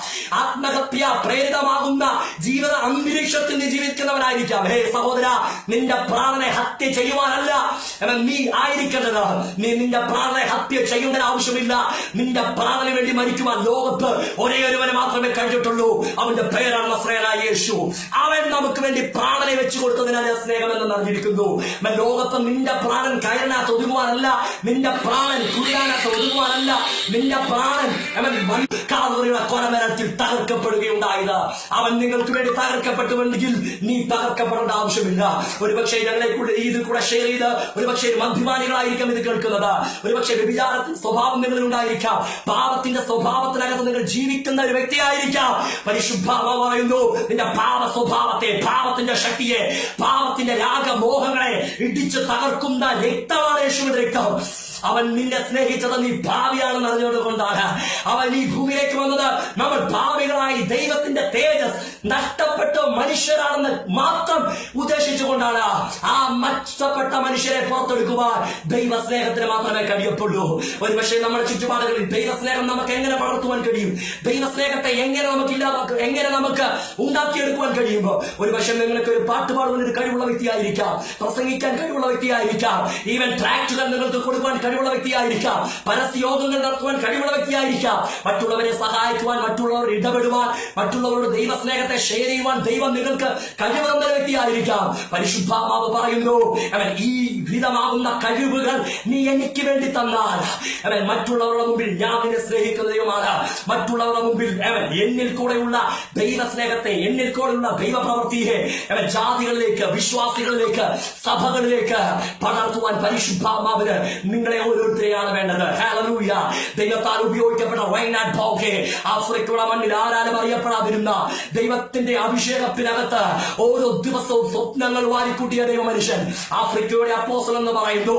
ആത്മഹത്യ പ്രേരിതമാകുന്ന ജീവിത അന്തരീക്ഷത്തിൽ നീ ജീവിക്കുന്നവനായിരിക്കാം. ഹേ സഹോദര, നിന്റെ പ്രാണനെ ഹത്യ ചെയ്യുവാനല്ല നീ ആയിരിക്കേണ്ടത്. നീ നിന്റെ പ്രാണനെ ഹത്യ ചെയ്യേണ്ട ആവശ്യമില്ല. നിന്റെ പ്രാണന് വേണ്ടി മരിക്കുവാൻ ലോകത്ത് ഒരേ ഒരുവനെ മാത്രമേ കഴിഞ്ഞിട്ടുള്ളൂ. അവന്റെ പേരാണ് നസ്രയനായ യേശു. അവൻ നമുക്ക് വേണ്ടി പ്രാണനെ വെച്ചു കൊടുത്തതിനാൽ സ്നേഹമെന്ന് അറിഞ്ഞിരിക്കുന്നു. ലോകത്ത് നിന്റെ പ്രാണ പ്രാണൻ കയറിനകത്ത് ഒതുങ്ങുവാനല്ല, നിന്റെ പ്രാണൻ കുടിയാനകത്ത് ഒതുങ്ങുവാനല്ല, നിന്റെ പ്രാണൻ അവൻ കാൽവറിയുടെ കൊലമരത്തിൽ തകർക്കപ്പെടുകയുണ്ടായത്. അവൻ നിങ്ങൾക്ക് വേണ്ടി തകർക്കപ്പെട്ടുവെങ്കിൽ നീ തകർക്കപ്പെടേണ്ട ആവശ്യമില്ല. ഒരുപക്ഷെ ഞങ്ങളെ കൂടെ ഇതിൽ കൂടെ ഷെയർ ചെയ്ത് ഒരുപക്ഷെ മദ്യപാനികളായിരിക്കാം ഇത് കേൾക്കുന്നത്. ഒരുപക്ഷെ വ്യഭിചാരത്തിന്റെ സ്വഭാവം നിങ്ങളിൽ ഉണ്ടായിരിക്കാം, പാപത്തിന്റെ സ്വഭാവത്തിനകത്ത് നിങ്ങൾ ജീവിക്കുന്ന ഒരു വ്യക്തിയായിരിക്കാം. പരിശുദ്ധാത്മാവ് പറയുന്നു, നിന്റെ പാപ സ്വഭാവത്തെ, പാപത്തിന്റെ ശക്തിയെ, പാപത്തിന്റെ രാഗമോഹങ്ങളെ ഇടിച്ചു തകർക്കുന്ന രക്തമാണ് യേശുവിന്റെ രക്തം. അവൻ നിന്നെ സ്നേഹിച്ചത് നീ ഭാവിയാണെന്ന് അറിഞ്ഞതുകൊണ്ടാണ്. അവൻ ഈ ഭൂമിയിലേക്ക് വന്നത് നമ്മൾ ഭാവികളായി ദൈവത്തിന്റെ തേജസ് നഷ്ടപ്പെട്ട മനുഷ്യരാണെന്ന് മാത്രം ഉദ്ദേശിച്ചുകൊണ്ടാണ്. ആ നഷ്ടപ്പെട്ട മനുഷ്യരെ പുറത്തെടുക്കുവാൻ ദൈവസ്നേഹത്തിന് മാത്രമേ കഴിയത്തുള്ളൂ. ഒരുപക്ഷെ നമ്മുടെ ചുറ്റുപാടുകളിൽ ദൈവസ്നേഹം നമുക്ക് എങ്ങനെ വളർത്തുവാൻ കഴിയും, ദൈവസ്നേഹത്തെ എങ്ങനെ നമുക്ക് എങ്ങനെ നമുക്ക് ഉണ്ടാക്കിയെടുക്കുവാൻ കഴിയുമോ? ഒരുപക്ഷെ നിങ്ങൾക്ക് ഒരു പാട്ട് പാടുവാൻ ഒരു കഴിവുള്ള വ്യക്തിയായിരിക്കാം, പ്രസംഗിക്കാൻ കഴിവുള്ള വ്യക്തിയായിരിക്കാം, ഈവൻ ട്രാക്ടുകൾ നിങ്ങൾക്ക് കൊടുക്കുവാൻ കഴിവുള്ള വ്യക്തിയായിരിക്കാം, പരസ്യയോഗങ്ങൾ നടത്തുവാൻ കഴിവുള്ള വ്യക്തിയായിരിക്കാം, മറ്റുള്ളവരെ സഹായിക്കുവാൻ, മറ്റുള്ളവർ ഇടപെടുവാൻ, മറ്റുള്ളവരുടെ ദൈവസ്നേഹത്തെ ഷെയർ ചെയ്യുവാൻ ദൈവം നിങ്ങൾക്ക് കഴിവ് തന്ന വ്യക്തിയായിരിക്കാം. പരിശുദ്ധാത്മാവ് പറയുന്നു, അവൻ ഈ വിധമാകുന്ന കഴിവുകൾ നീ എനിക്ക് വേണ്ടി തന്നാൽ അവൻ മറ്റുള്ളവരുടെ മുമ്പിൽ ഞാൻ നിന്നെ സ്നേഹിക്കുന്ന ദൈവമാണ്. മറ്റുള്ളവരുടെ മുമ്പിൽ അവൻ എന്നിൽ കൂടെയുള്ള ദൈവസ്നേഹത്തെ, എന്നിൽ കൂടെയുള്ള ദൈവപ്രവൃത്തിയെ അവൻ ജാതികളിലേക്ക്, വിശ്വാസികളിലേക്ക്, സഭകളിലേക്ക് പകർത്തുവാൻ പരിശുദ്ധാത്മാവിന് നിങ്ങളെ ഓരോരുത്തരെയാണ് വേണ്ടത്. ഹല്ലേലൂയ. ദൈവത്താൽ ഉപയോഗിക്കപ്പെട്ട റൈനാഡ് ബോഗെ ആഫ്രിക്കയുടെ മണ്ണിൽ ആരാലും അറിയപ്പെടാതിരുന്ന ദൈവത്തിന്റെ അഭിഷേകത്തിനകത്ത് ഓരോ ദിവസവും സ്വപ്നങ്ങൾ വാരിക്കൂട്ടിയ ദൈവ മനുഷ്യൻ ആഫ്രിക്കയുടെ അപ്പോസ്തലൻ എന്ന് പറയുന്നു.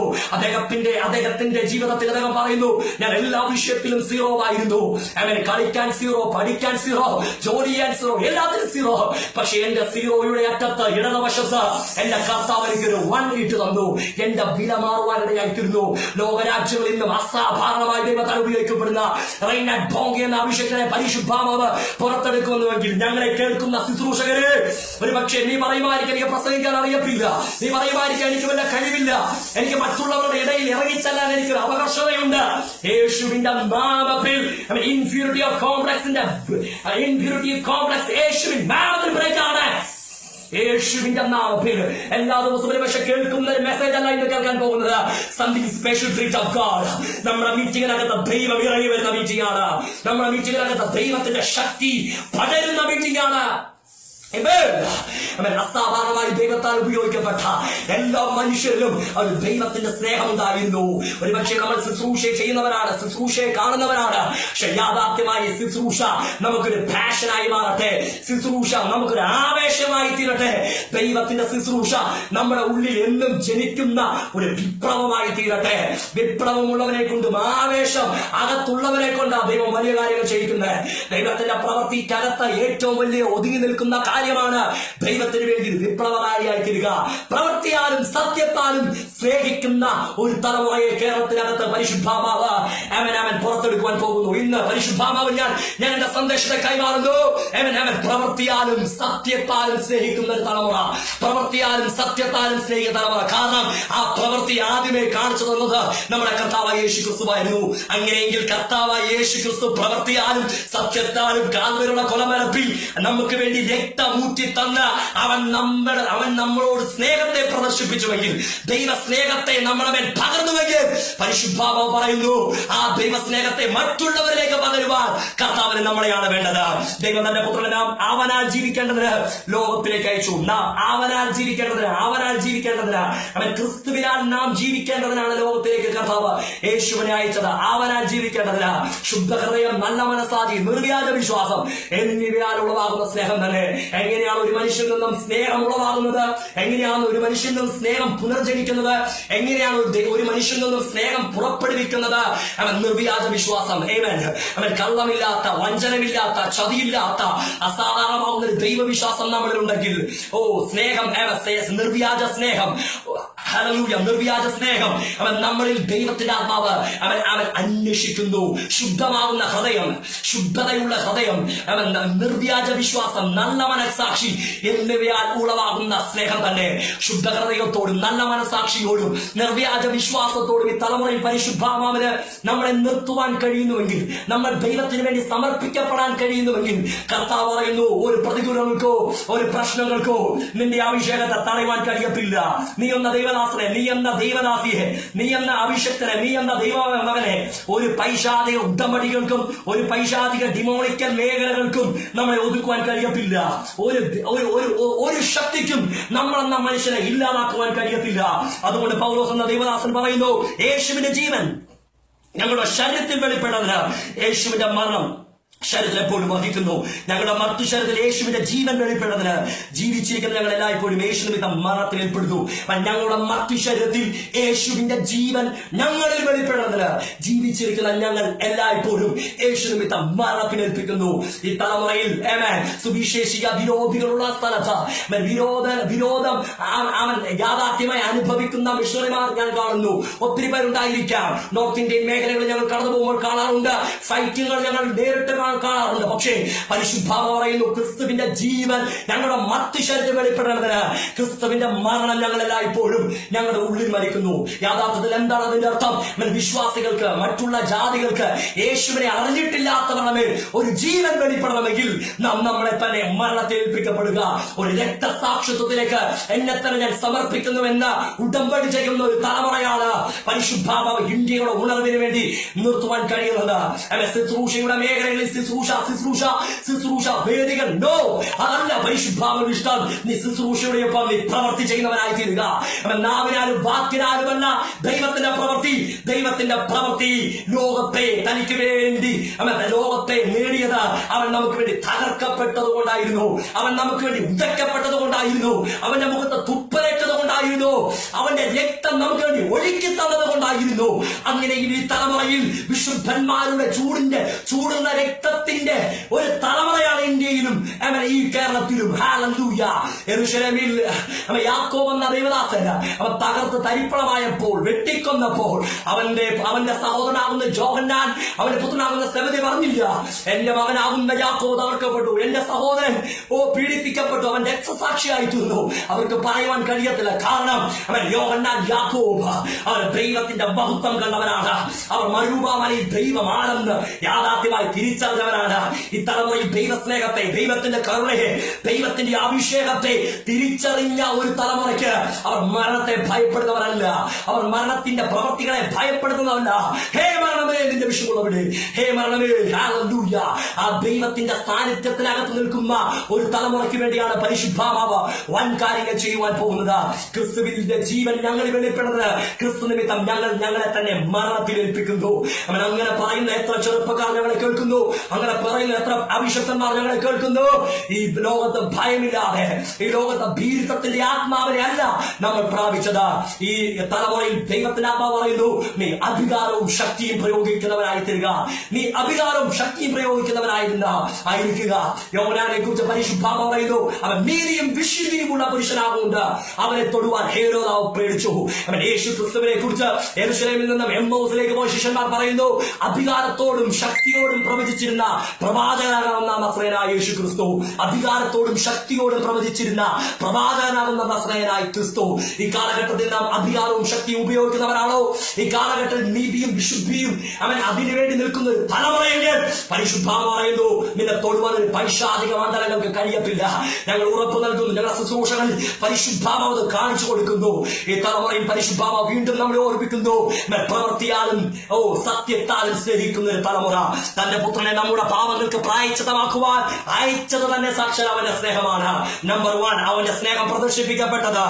അദ്ദേഹത്തിന്റെ ജീവിതത്തിൽ അദ്ദേഹം പറയുന്നു, ഞാൻ എല്ലാ വിഷയത്തിലും സീറോ ആയിരുന്നു. അങ്ങനെ കളിക്കാൻ സീറോ, പഠിക്കാൻ സീറോ, ജോലി ചെയ്യാൻ സീറോ, എല്ലാത്തിനും സീറോ. പക്ഷെ എന്റെ സീറോയുടെ അറ്റത്ത് ഇടതുവശത്ത് എന്റെ കർത്താവ് എനിക്കൊരു 1 ഇട്ട് തന്നു. എന്റെ വില മാറുവാനിടയായിത്തീർന്നു. ലോകരാജ്യങ്ങളിൽ നിന്നും അസാധാരണമായി ദൈവത്താൽ ഉപയോഗിക്കപ്പെടുന്ന റൈനാഡ് ബോഗെ എന്ന അഭിഷേകനെ പരിശുദ്ധാത്മാവ് പുറത്തെടുക്കുന്നുവെങ്കിൽ ഞങ്ങളെ കേൾക്കുന്ന ശുശ്രൂഷകര്, ഒരുപക്ഷെ നീ പറയുമായിരിക്കും എനിക്ക് പ്രസംഗിക്കാൻ അറിയത്തില്ല, നീ പറയുമായിരിക്കും എനിക്ക് വല്ല കഴിവില്ല, എനിക്ക് മറ്റുള്ളവരുടെ ഇടയിൽ ഇറങ്ങിച്ചെല്ലാൻ എനിക്ക് അപകർഷതയുണ്ട്. യേശുവിന്റെ നാമത്തിൽ ഇൻഫ്യൂരിറ്റി ഓഫ് കോംപ്ലക്സിന്റെ യേശുവിൻ നാമത്തിൽ ബ്രേക്കാണ്. യേശുവിന്റെ നാമത്തിൽ എല്ലാ ദിവസവും പക്ഷെ കേൾക്കുന്ന ഒരു മെസ്സേജ് അല്ല ഇന്ന് കേൾക്കാൻ പോകുന്നത്. Something special treat of God. നമ്മുടെ മീറ്റിംഗിനകത്ത് ദൈവം ഇറങ്ങി വരുന്ന മീറ്റിംഗ് ആണ്. നമ്മുടെ മീറ്റിംഗിനകത്ത് ദൈവത്തിന്റെ ശക്തി പടരുന്ന മീറ്റിംഗ് ആണ്. അസാധാരണമായി ദൈവത്താൽ ഉപയോഗിക്കപ്പെട്ട എല്ലാ മനുഷ്യരിലും ഒരു ദൈവത്തിന്റെ സ്നേഹം ഉണ്ടായിരുന്നു. ഒരുപക്ഷെ നമ്മൾ ശുശ്രൂഷ ചെയ്യുന്നവരാണ്, ശുശ്രൂഷയെ കാണുന്നവരാണ്. പക്ഷെ യാഥാർത്ഥ്യമായി ശുശ്രൂഷ നമുക്കൊരു പാഷനായി മാറട്ടെ, ശുശ്രൂഷ നമുക്കൊരു ആവേശമായി തീരട്ടെ. ദൈവത്തിന്റെ ശുശ്രൂഷ നമ്മുടെ ഉള്ളിൽ എന്നും ജനിക്കുന്ന ഒരു വിപ്ലവമായി തീരട്ടെ. വിപ്ലവമുള്ളവനെ കൊണ്ടും ആവേശം അകത്തുള്ളവനെ കൊണ്ടാണ് ദൈവം വലിയ കാര്യങ്ങൾ ചെയ്യിക്കുന്നത്. ദൈവത്തിന്റെ പ്രവൃത്തിക്കകത്ത് ഏറ്റവും വലിയ ഒതുങ്ങി നിൽക്കുന്ന കാര്യമാണ് ദൈവത്തിന് വേണ്ടി വിപ്ലവകാരിയായി തീരുക. പ്രവൃത്തിയാലും സത്യത്താലും സ്നേഹിക്കുന്ന ഒരു തലമുറയെ കേരളത്തിനകത്ത് പരിശുദ്ധാത്മാവ് അവൻ പുറത്തെടുക്കുവാൻ പോകുന്നു. ഇന്ന് പരിശുദ്ധാത്മാവ് ഞാൻ എന്റെ സന്ദേശത്തെ കൈമാറുന്നു. അവൻ പ്രവൃത്തിയാലും സത്യത്താലും സ്നേഹിക്കുന്ന ഒരു തലമുറ, പ്രവൃത്തിയാലും സത്യത്താലും സ്നേഹിക്കുന്ന തലമുറ. കാരണം ആ പ്രവൃത്തി ആദ്യമേ കാണിച്ചു തന്നത് നമ്മുടെ കർത്താവായ യേശു ക്രിസ്തുവായിരുന്നു. അങ്ങനെയെങ്കിൽ കർത്താവായ യേശു ക്രിസ്തു പ്രവൃത്തിയാലും സത്യത്താലും കാൽവരിയുടെ കൊലമരത്തിൽ നമുക്ക് വേണ്ടി രക്തമൂറ്റി തന്ന അവൻ നമ്മളോട് സ്നേഹത്തെ പ്രദർശിപ്പിച്ചുവെങ്കിൽ, ദൈവ സ്നേഹത്തെ നമ്മളവൻ പകർന്നുവെങ്കിൽ, പരിശുദ്ധാത്മാവ് പറയുന്നു ആ ദൈവ സ്നേഹത്തെ മറ്റുള്ളവരിലേക്ക് പകരുവാൻ കർത്താവിന് നമ്മളെയാണ് വേണ്ടത്. ദൈവം തന്റെ പുത്രനെ അവനാൽ ജീവിക്കേണ്ടതിന് ലോകത്തിലേക്ക് അയച്ചു. നാം അവനാൽ ജീവിക്കേണ്ടതിന് അവൻ ക്രിസ്തുവിനാൽ നാം ജീവിക്കേണ്ടതിനാണ് ലോകത്തിലേക്ക് കർത്താവ് യേശുവിനെ അയച്ചത്. അവനാൽ ജീവിക്കേണ്ടതിന് ശുദ്ധഹൃദയം, നല്ല മനസ്സാക്ഷി, നിർവ്യാജ വിശ്വാസം എന്നിവയാൽ ഉളവാകുന്ന സ്നേഹം തന്നെ. എങ്ങനെയാണ് ഒരു മനുഷ്യൻ നിന്നും സ്നേഹം ഉളവാകുന്നത്? എങ്ങനെയാണ് ഒരു മനുഷ്യൻ നിന്നും സ്നേഹം പുനർജനിക്കുന്നത്? എങ്ങനെയാണ് ഒരു മനുഷ്യൻ നിന്നും സ്നേഹം പുറപ്പെടുവിക്കുന്നത്? അവൻ നിർവ്യാജ വിശ്വാസം. അവൻ കള്ളമില്ലാത്ത, വഞ്ചനമില്ലാത്ത, ചതിയില്ലാത്ത അസാധാരണമാകുന്ന ഒരു ദൈവവിശ്വാസം നമ്മളിലുണ്ടെങ്കിൽ, സ്നേഹം, നിർവ്യാജ സ്നേഹം, ഹല്ലേലൂയ, നിർവ്യാജ സ്നേഹം അവൻ നമ്മളിൽ ദൈവത്തിന്റെ ആത്മാവ് അവൻ അന്വേഷിക്കുന്നു. ശുദ്ധമാകുന്ന ഹൃദയം, ശുദ്ധതയുള്ള ഹൃദയം, അവൻ നിർവ്യാജ വിശ്വാസം, നല്ല മനസ്സാക്ഷി എന്നിവയാൽ ഉളവാകുന്ന സ്നേഹം തന്നെ. ശുദ്ധ ഹൃദയത്തോടും നല്ല മനസ്സാക്ഷിയോടും നിർവ്യാജ വിശ്വാസത്തോടും ഈ തലമുറയിൽ പരിശുദ്ധാത്മാവിന് നമ്മളെ നിർത്തുവാൻ കഴിയുന്നുവെങ്കിൽ, നമ്മൾ ദൈവത്തിന് വേണ്ടി സമർപ്പിക്കപ്പെടാൻ കഴിയുന്നുവെങ്കിൽ, കർത്താവ് പറയുന്നു ഒരു പ്രതികൂലങ്ങൾക്കോ ഒരു പ്രശ്നങ്ങൾക്കോ നിന്റെ അഭിഷേകത്തെ തടയുവാൻ കഴിയത്തില്ല. നീ ഒന്ന് ദൈവനാമത്തിൽ ദൈവദാസനെ, നീ എന്ന ദൈവദാസിയെ, നീ എന്ന അഭിഷക്തനെ, നീ എന്ന ദൈവമകനെ ഒരു പൈശാചിക ഉടമ്പടികൾക്കും ഒരു പൈശാചിക ഡിമോണിക്കൽ മേഖലകൾക്കും നമ്മളെ ഒതുക്കുവാൻ കഴിയത്തില്ല. ഒരു ശക്തിക്കും നമ്മളെന്ന മനുഷ്യനെ ഇല്ലാതാക്കുവാൻ കഴിയത്തില്ല. അതുകൊണ്ട് പൗലോസ് എന്ന ദൈവദാസൻ പറയുന്നു, യേശുവിന്റെ ജീവൻ ഞങ്ങളുടെ ശരീരത്തിൽ വെളിപ്പെടുന്നതിന് യേശുവിന്റെ മരണം ശരീരത്തിൽ എപ്പോഴും വഹിക്കുന്നു. ഞങ്ങളുടെ മറ്റു ശരീരത്തിൽ യേശുവിന്റെ ജീവൻ വെളിപ്പെടുന്നതിന് ജീവിച്ചിരിക്കുന്ന ഞങ്ങൾ എല്ലായ്പ്പോഴും യേശു നിമിത്തം മരണത്തിൽ ഏർപ്പെടുന്നു. ഞങ്ങളുടെ മറ്റു ശരീരത്തിൽ യേശുവിന്റെ ജീവൻ ഞങ്ങളിൽ വെളിപ്പെടുന്നതിന് ജീവിച്ചിരിക്കുന്ന ഞങ്ങൾ എല്ലായ്പ്പോഴും യേശു നിമിത്തം മരണത്തിനേൽപ്പിക്കുന്നു. ഈ തലമുറയിൽ സുവിശേഷിക വിരോധികളുള്ള സ്ഥലത്ത് വിരോധം അവൻ യാഥാർത്ഥ്യമായി അനുഭവിക്കുന്ന മിഷണറിമാർ ഞാൻ കാണുന്നു. ഒത്തിരി പേരുണ്ടായിരിക്കാം. നോർത്ത് ഇന്ത്യൻ മേഖലകളിൽ ഞങ്ങൾ കടന്നു പോകുമ്പോൾ കാണാറുണ്ട്. ഫൈറ്റിങ്ങൾ ഞങ്ങൾ നേരിട്ട് കാണാറുണ്ട്. പക്ഷേ പരിശുദ്ധാത്മ പറയുന്നു, ക്രിസ്തുവിന്റെ ജീവൻ ഞങ്ങളുടെ മറ്റു ശരീരത്തിൽ വെളിപ്പെടുന്നതിന് ക്രിസ്തുവിന്റെ മരണം ഞങ്ങളെല്ലായ്പ്പോഴും ഞങ്ങളുടെ ഉള്ളിൽ മരിക്കുന്നു. യാഥാർത്ഥ്യത്തിൽ എന്താണ് അതിന്റെ അർത്ഥം? വിശ്വാസികൾക്ക്, മറ്റുള്ള ജാതികൾക്ക്, യേശുവിനെ അറിഞ്ഞിട്ടില്ലാത്തവരുടെ മേൽ ഒരു ജീവൻ വെളിപ്പെടണമെങ്കിൽ നാം നമ്മളെ തന്നെ മരണത്തിൽ ഏൽപ്പിക്കപ്പെടുക. ഒരു രക്തസാക്ഷിത്വത്തിലേക്ക് എന്നെ തന്നെ ഞാൻ സമർപ്പിക്കുന്നു എന്ന ഉടമ്പടി ചെയ്യുന്ന ഒരു തലമുറയാണ് പരിശുദ്ധാത്മാവ് ഇന്ത്യയുടെ ഉണർവിന് വേണ്ടി നിർത്തുവാൻ കഴിയുന്നത്. ശുശ്രൂഷയുടെ മേഖലകളിൽ ശുശ്രൂഷ വേദികൾ നോ, അതല്ല പരിശുദ്ധാത്മാവിന്റെ ഇഷ്ടം. നീ ശുശ്രൂഷയോടൊപ്പം നീ പ്രവൃത്തി ചെയ്യുന്നവനായി തീരുക. നാവിനാലും വാക്കിനാലുമല്ല ദൈവത്തിന്റെ പ്രവൃത്തി. ലോകത്തെ തനിക്ക് വേണ്ടി ലോകത്തെ നേടിയത് അവൻ നമുക്ക് വേണ്ടി തകർക്കപ്പെട്ടത് കൊണ്ടായിരുന്നു. അവൻ നമുക്ക് വേണ്ടി ഉദയ്ക്കപ്പെട്ടത് കൊണ്ടായിരുന്നു. അവന്റെ മുഖത്ത് തുപ്പലേറ്റത് കൊണ്ടായിരുന്നു. അവന്റെ രക്തം നമുക്ക് വേണ്ടി ഒഴുക്കി തന്നത് കൊണ്ടായിരുന്നു. അങ്ങനെ ഈ തലമുറയിൽ വിശുദ്ധന്മാരുടെ ചൂടുന്ന രക്തത്തിന്റെ ഒരു തലമുറയാണ് ഇന്ത്യയിലും ഈ കേരളത്തിലും. ഹല്ലേലൂയ. യെരൂശലേമിൽ യാക്കോബ് എന്ന ദൈവദാസൻ അവൻ തകർത്ത് തരിപ്പണമായപ്പോൾ, വെട്ടിക്കൊന്നപ്പോൾ അവന്റെ സഹോദരനാകുന്ന യോഹന്നാൻ അവന്റെ പുത്രനാകുന്ന സെബദി പറഞ്ഞില്ല, എന്റെ മകനാകുന്ന യാക്കോബ് തകർക്കപ്പെട്ടു, എന്റെ സഹോദരൻ പീഡിപ്പിക്കപ്പെട്ടു, അവൻ രക്തസാക്ഷിയായി തീർന്നു. അവർക്ക് പറയുവാൻ കഴിയത്തില്ല. കാരണം അവൻ യോഹന്നാൻ യാക്കോബ് അവൻ ദൈവത്തിന്റെ മഹത്വം കണ്ടവനാണ്. അവർ മരുഭൂമിയിൽ ദൈവമാണെന്ന് യാഥാർത്ഥ്യമായി തിരിച്ചറിഞ്ഞവനാണ്. ഈ തലമുറയിൽ ദൈവസ്നേഹത്തെ, ദൈവത്തിന്റെ കരുണയെ, ദൈവത്തിന്റെ അഭിഷേകത്തെ തിരിച്ചറിഞ്ഞ ഒരു തലമുറയ്ക്ക് അവർ മരണത്തെ ഭയപ്പെടുന്നവരല്ല. അവർ മരണത്തിന്റെ പ്രവൃത്തികളെ ഭയപ്പെടുന്നവരല്ല. ഹേ മരണമേ നിന്റെ വിഷയമുള്ളവിടെ, ഹേ മരണമേ. ഹല്ലേലൂയ. ആ ദൈവത്തിന്റെ സാന്നിധ്യത്തിനകത്ത് നിൽക്കുന്ന ഒരു തലമുറയ്ക്ക് വേണ്ടിയാണ് പരിശുദ്ധാത്മാവ് വൻ കാര്യങ്ങൾ ചെയ്യുവാൻ പോകുന്നത്. ക്രിസ്തുവിന്റെ ജീവൻ ഞങ്ങളിൽ വെളിപ്പെടുന്നത് ക്രിസ്തു നിമിത്തം ഞങ്ങളെ തന്നെ മരണത്തിൽ ഏൽപ്പിക്കുന്നു. അവൻ അങ്ങനെ പറയുന്ന എത്ര ചെറുപ്പക്കാർ ഞങ്ങളെ കേൾക്കുന്നു, അങ്ങനെ പറയുന്ന എത്ര അഭിഷക്തന്മാർ ഞങ്ങളെ കേൾക്കുന്നു. ഈ ലോകത്ത് ഭയമില്ലാതെ, ഈ ലോകത്ത് ഭീരുത്വത്തിന്റെ ആത്മാവിനെ അല്ല നമ്മൾ പ്രാപിച്ചത്. ഈ തലമുറയിൽ ദൈവത്തിന്റെ ആത്മാവ് പറയുന്നു, നീ അധികാരവും ശക്തിയും പ്രയോഗിക്കുന്നവനായി തീരുക. നീ അധികാരവും ശക്തിയും പ്രയോഗിക്കുന്നവനായിരിക്കുക. യോഹന്നാനെ കുറിച്ച് പരിശുദ്ധാത്മാവ് പറയുന്നു, അവൻ നീതിയും വിശുദ്ധിയുമുള്ള പുരുഷനാകുന്നുണ്ട്. അവനെ തൊടുവാൻ ഹേരോദാവ് പേടിച്ചു. അവൻ യേശു ക്രിസ്തുവിനെ കുറിച്ച് യെരൂശലേമിൽ നിന്നും എമ്മൗസിലേക്ക് പോയ ശിഷ്യന്മാർ പറയുന്നു, അധികാരത്തോടും ശക്തിയോടും പ്രവചിച്ചിരുന്ന പ്രവാചകനാകുന്ന നസ്രയനായ യേശു ക്രിസ്തു. അധികാരത്തോടും ശക്തിയോടും പ്രവചിച്ചിരുന്ന പ്രവാചകനാകുന്ന നസ്രയനായ ക്രിസ്തു. ഈ കാലഘട്ടത്തിൽ നാം അധികാരവും ശക്തിയും ഉപയോഗിക്കുന്നവരാണോ? ഈ കാലഘട്ടത്തിൽ നീതിയും വിശുദ്ധിയും അവൻ അതിനുവേണ്ടി നിൽക്കുന്ന ഒരു തലമുറയെങ്കിൽ പരിശുദ്ധാത്മാവ് പറയുന്നു, നിന്നെ തൊടുവാൻ ഒരു പൈശാചിക മണ്ഡലങ്ങൾക്ക് കഴിയത്തില്ല. ഞങ്ങൾ ഉറപ്പ് നൽകുന്നു, ഞങ്ങളുടെ ശുശ്രൂഷകളിൽ പരിശുദ്ധാത്മാവ് കാണിച്ചു കൊടുക്കുന്നു. ഈ തലമുറയിൽ പരിശുദ്ധാത്മാവ് വീണ്ടും നമ്മളെ ഓർമ്മിക്കുന്നു, പ്രവൃത്തിയാലും സത്യത്താലും സ്നേഹിക്കുന്ന ഒരു തലമുറ. തന്റെ പുത്രനെ നമ്മുടെ പാപങ്ങൾക്ക് പ്രായശ്ചിത്തമാക്കുവാൻ അയച്ചത് തന്നെ സാക്ഷാൽ അവന്റെ സ്നേഹമാണ്. നമ്പർ 1, അവന്റെ സ്നേഹം പ്രദർശിപ്പിക്കപ്പെട്ടത്,